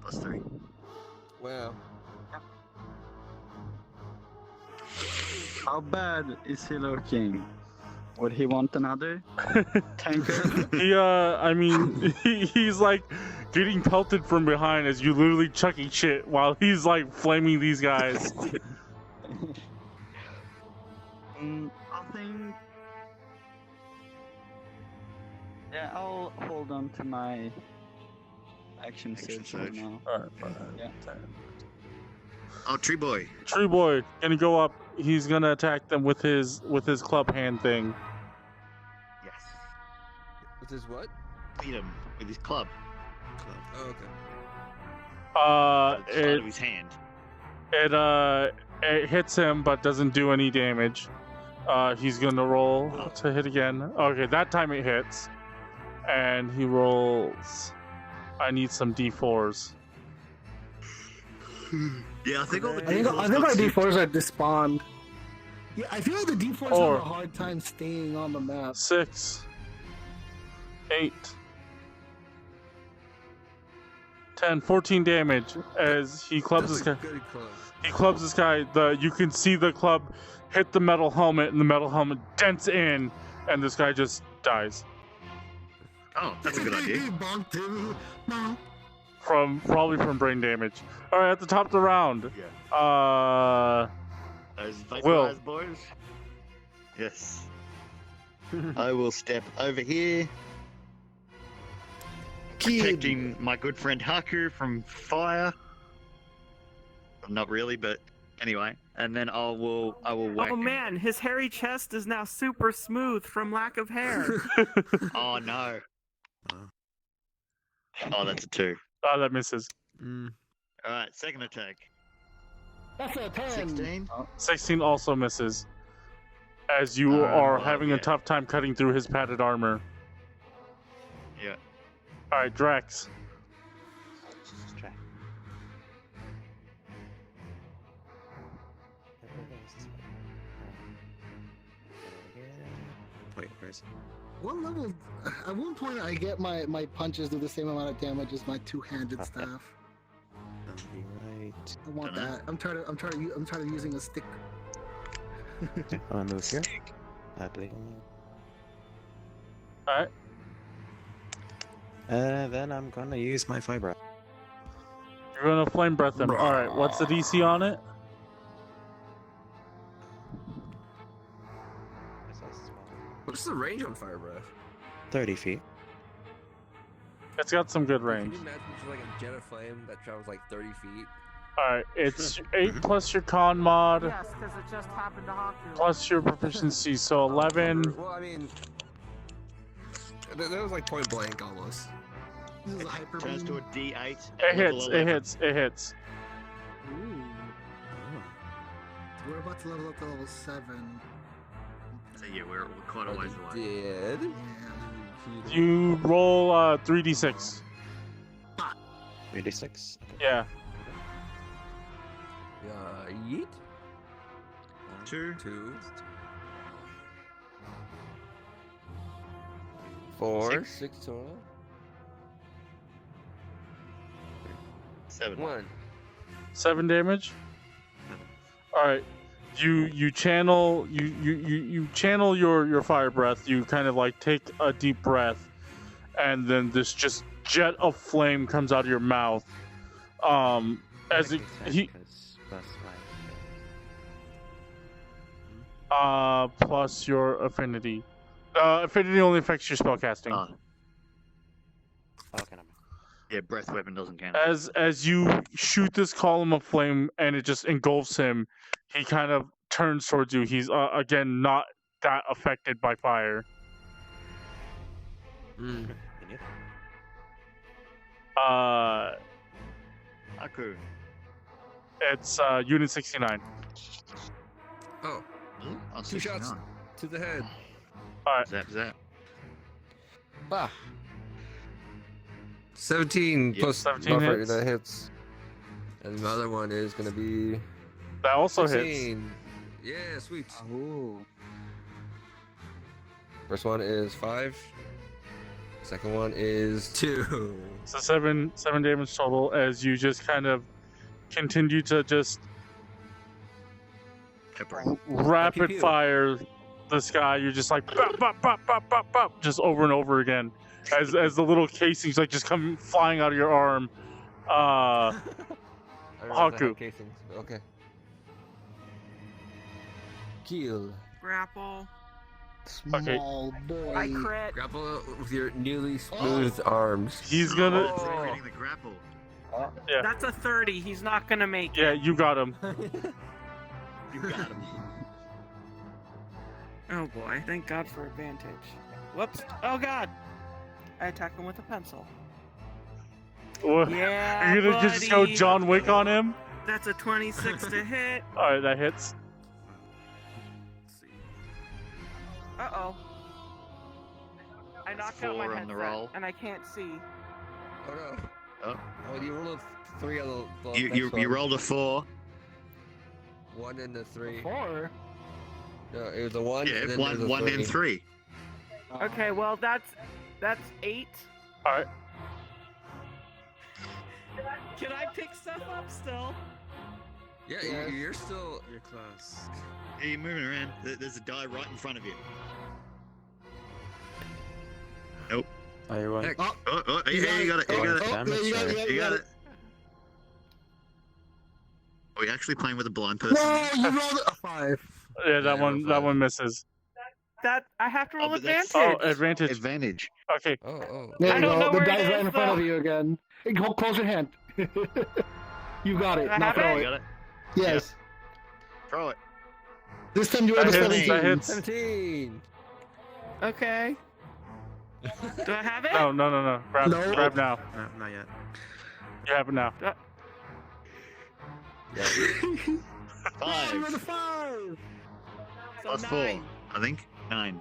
plus 3. Wow. How bad is he looking? Would he want another tankard? He, I mean, he's like getting pelted from behind as you literally chucking shit while he's like flaming these guys. I think. Yeah, I'll hold on to my action Action surge for surge. now. Alright, Yeah. Oh, tree boy. Tree boy gonna go up. He's gonna attack them with his club hand thing. Yes. With his what? Beat him with his club. Oh, okay. At the side It of his hand. it hits him but doesn't do any damage. He's gonna roll to hit again. Okay, that time it hits, and he rolls. I need some d4s. Yeah, I think all the I think D4s our got D4s are despawned. Yeah, I feel like the D4s Or- have a hard time staying on the map. 6, 8, 10, 14 damage as he clubs this guy. Good club. He clubs this guy. You can see the club hit the metal helmet, and the metal helmet dents in, and this guy just dies Oh, that's a good idea. Bonk too. No. probably from brain damage. All right, at the top of the round. Yeah. Those Will. vaporized boys. Yes. I will step over here, protecting my good friend Hakku from fire. Not really, but anyway. And then I will whack Oh him. man, his hairy chest is now super smooth from lack of hair. Oh no. Oh, that's a 2. Oh, that misses. Mm. All right, second attack. That's a 10. 16. 16 also misses, as you are having a tough time cutting through his padded armor. Yeah. All right, Drax. Wait, where is it? What level? At one point, I get my punches do the same amount of damage as my two-handed staff. I'll be right. I want Dunno. that. I'm tired of using a stick. Okay, I'm gonna move here. I believe. All right. Then I'm gonna use my fiber. You're gonna flame breath him. All right. What's the DC on it? What's the range on fire breath? 30 feet. It's got some good Can range. you imagine just like a jet of flame that travels like 30 feet? All right. It's 8 plus your con mod yes, because it just happened to Hakku. plus your proficiency, so 11. Well, I mean, that was like point blank almost. This is a hyper Turns to a beam. D8. It at level hits. It 11. hits. It hits. Ooh. We're about to level up to level 7. So yeah, we're quite a ways away. Did? Yeah. You roll 3d6. 3d6. Yeah. Yeet. 2. 2. 4. 6 total. 7. 1. 7 damage. All right. you channel you channel your fire breath. You kind of like take a deep breath, and then this just jet of flame comes out of your mouth. As it, he plus your affinity. Affinity only affects your spellcasting. Okay, Yeah, breath weapon doesn't count. As you shoot this column of flame and it just engulfs him, he kind of turns towards you. He's again not that affected by fire. Hakku. It's unit 69. Oh, Oh, 2 shots 69. to the head. All right. Zap. Ah. 17 Yep, plus 17 buffer, hits. that hits. And the other one is gonna be That also 16. Yeah, sweet. Oh. First one is 5. Second one is 2. So seven damage total as you just kind of continue to just Pepper. rapid pew. fire this guy. You're just like bop, bop, bop, bop, bop, bop, just over and over again as the little casings like just come flying out of your arm. I realized I Hakku. had casings, but okay. Kill. Grapple. Small boy. I crit. Grapple with your newly Smooth arms. He's gonna Reading the grapple. yeah. That's a 30. He's not gonna make Yeah, it. you got him. You got him. Oh boy. Thank God for advantage. Whoops. Oh God. I attack him with a pencil. What? Yeah, You're gonna just go buddy. John Wick on him? That's a 26 to hit. Alright, that hits. Uh-oh. I knocked out my 4 on headset, the roll. and I can't see. Oh no. Oh. Oh, you rolled a 3 on the You rolled a 4. 1 and a 3. 4? No, it was a 1. Yeah, and then one, there was a one and 3. Okay, well that's 8. Alright. Can I pick stuff up still? Yeah, you're still. You're close. Yeah, you're moving around. There's a die right in front of you. Oh, you're one. Heck. Oh, yeah, you got it. You got it. Damage, you got it, sorry. You got it. Are we actually playing with a blind person? No, you rolled a 5. Yeah, that Yeah, one fine. misses. That I have to roll but that's- advantage. Oh, advantage. Advantage. Okay. Oh. There I you don't know go. The where it guy's right is, in front of though. you again. Hey, go close your hand. You got it. I Now have throw it? You it. got it. Yes. Throw it. This time you rolled a That hits, 17. that hits. 17. Okay. Do I have it? No. Grab No. grab now. No, not yet. You have it now. You rolled a 5. 5. So Plus 4. 9. I think. 9.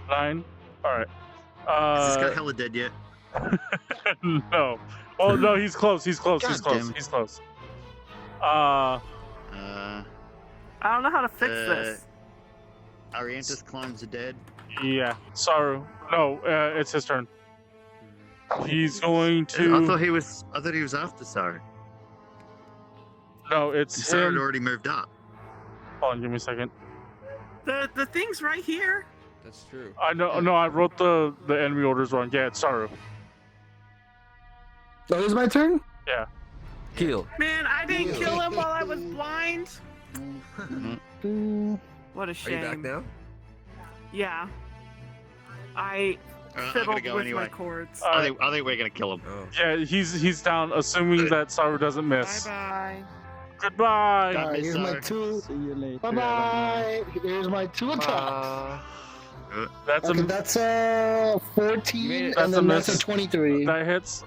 9. Alright. Is this guy hella dead yet? no. Oh no, he's close. He's close. He's God close. damn it. He's close. I don't know how to fix this. Ariantis climbs the dead. Yeah. Saru. No, it's his turn. He's going I to. thought he was after Saru. No, it's Saru had him. already moved up. Hold on, give me a second. The thing's right here. That's true. I know. No, I wrote the enemy orders wrong. Yeah, it's Saru. So it was my turn? Kill. Man, I didn't kill him while I was blind. What a Are you shame. back now? Yeah. I I'm gonna fiddled go with anyway. my chords. I think we're gonna kill him. Oh. Yeah, he's down, assuming that Saru doesn't Bye miss. bye. Goodbye. God. Alright, here's my Sorry. 2. See you later. Bye bye. Here's my 2 attacks. That's Okay, a that's You made 14, it. and That's a then that's miss. a 23. that hits.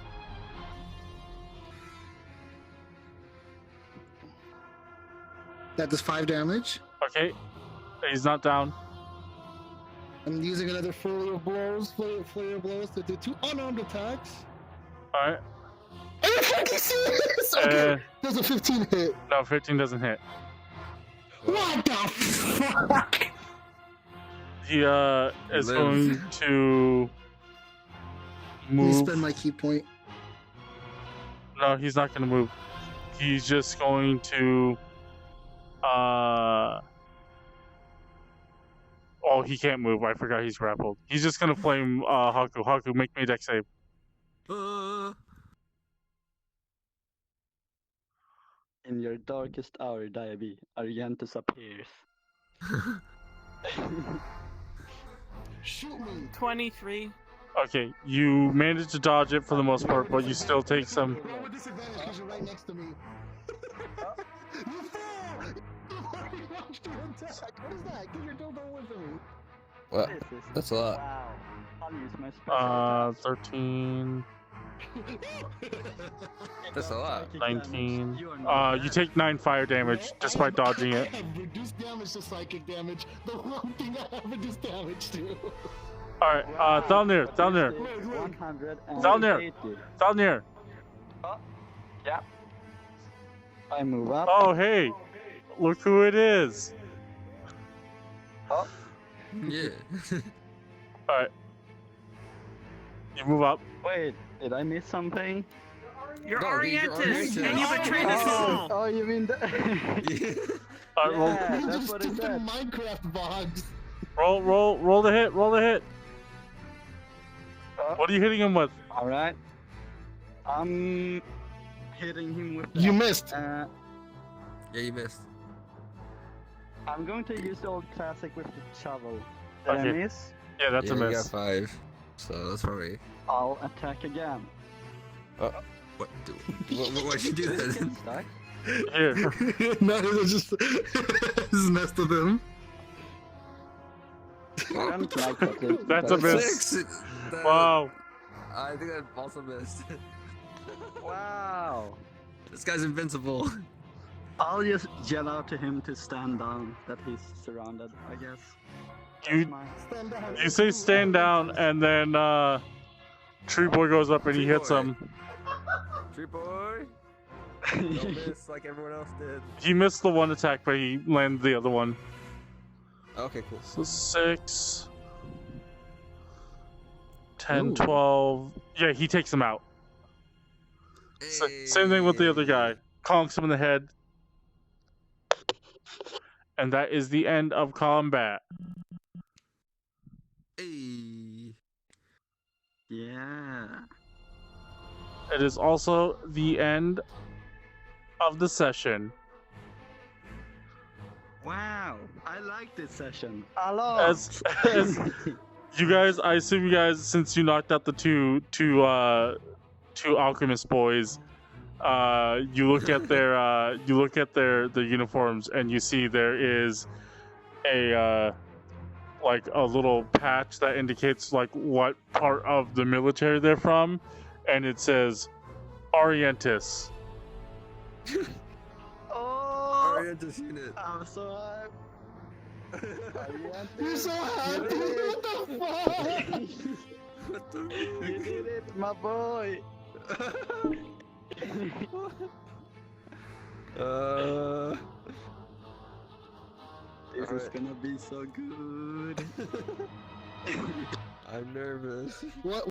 That does 5 damage. Okay, he's not down. I'm using another flurry of blows to do 2 unarmed attacks. All right. Are you fucking serious? Okay, there's a 15 hit. No, 15 doesn't hit. What the fuck? He is lives. going to Let me move. spend my key point. No, he's not going to move. He's just going to Oh, he can't move. I forgot he's grappled. He's just gonna flame Hakku. Hakku, make me a dex save. In your darkest hour, Dyabie, Argentus appears. Shoot me. 23. Okay, you managed to dodge it for the most part, but you still take some. Roll with disadvantage because you're right next to me. You fall! You already launched your attack. What is that? Get your dildo away from me. Well, This is that's a lot. wow. I'll use my special 13, That's a lot. psychic 19. damage. You are not You bad. take 9 fire damage despite dodging it. I have reduced damage to psychic damage. The one thing I have reduced damage to. Alright, Thelnier, Thelnier, Thelnier. Thelnier. Yeah. I move up. Oh, hey, look who it is. Yeah. Alright. You move up. Wait, did I miss something? You're No, you're Orientis, Orientis. and you betrayed us all. Oh, you mean the... Alright, roll, Yeah, These that's are what it stupid said. Minecraft bogs. roll the hit, roll the hit. What are you hitting him with? Alright. I'm hitting him with You that. missed. Yeah, you missed. I'm going to use the old classic with the shovel. Did I Okay. miss? Yeah, that's yeah, a you miss. got 5. So that's probably. I'll attack again. What? Why'd you do that? Stuck? Here. No, it just messed with him. I don't like that. That's a miss. 6! Wow. I think I also missed. Wow. This guy's invincible. I'll just yell out to him to stand down, that he's surrounded, I guess. You Stand down. you say stand down, and then Tree Boy goes up and he Tree hits Boy. him. Tree boy! Don't miss like everyone else did. He missed the one attack, but he landed the other one. Okay, cool. So 6, 10, Ooh. 12. Yeah, he takes him out. Same thing with the other guy. Conks him in the head. And that is the end of combat. Hey. Yeah. It is also the end of the session. Wow. I like this session. A lot. As you guys, I assume you guys, since you knocked out the two alchemist boys, you look at their uniforms and you see there is a like a little patch that indicates like what part of the military they're from, and it says Orientis. Oh, Orientis unit. I'm so hyped. You're so happy. What the fuck? What the You did it, my boy. This is Alright. gonna be so good. I'm nervous. What?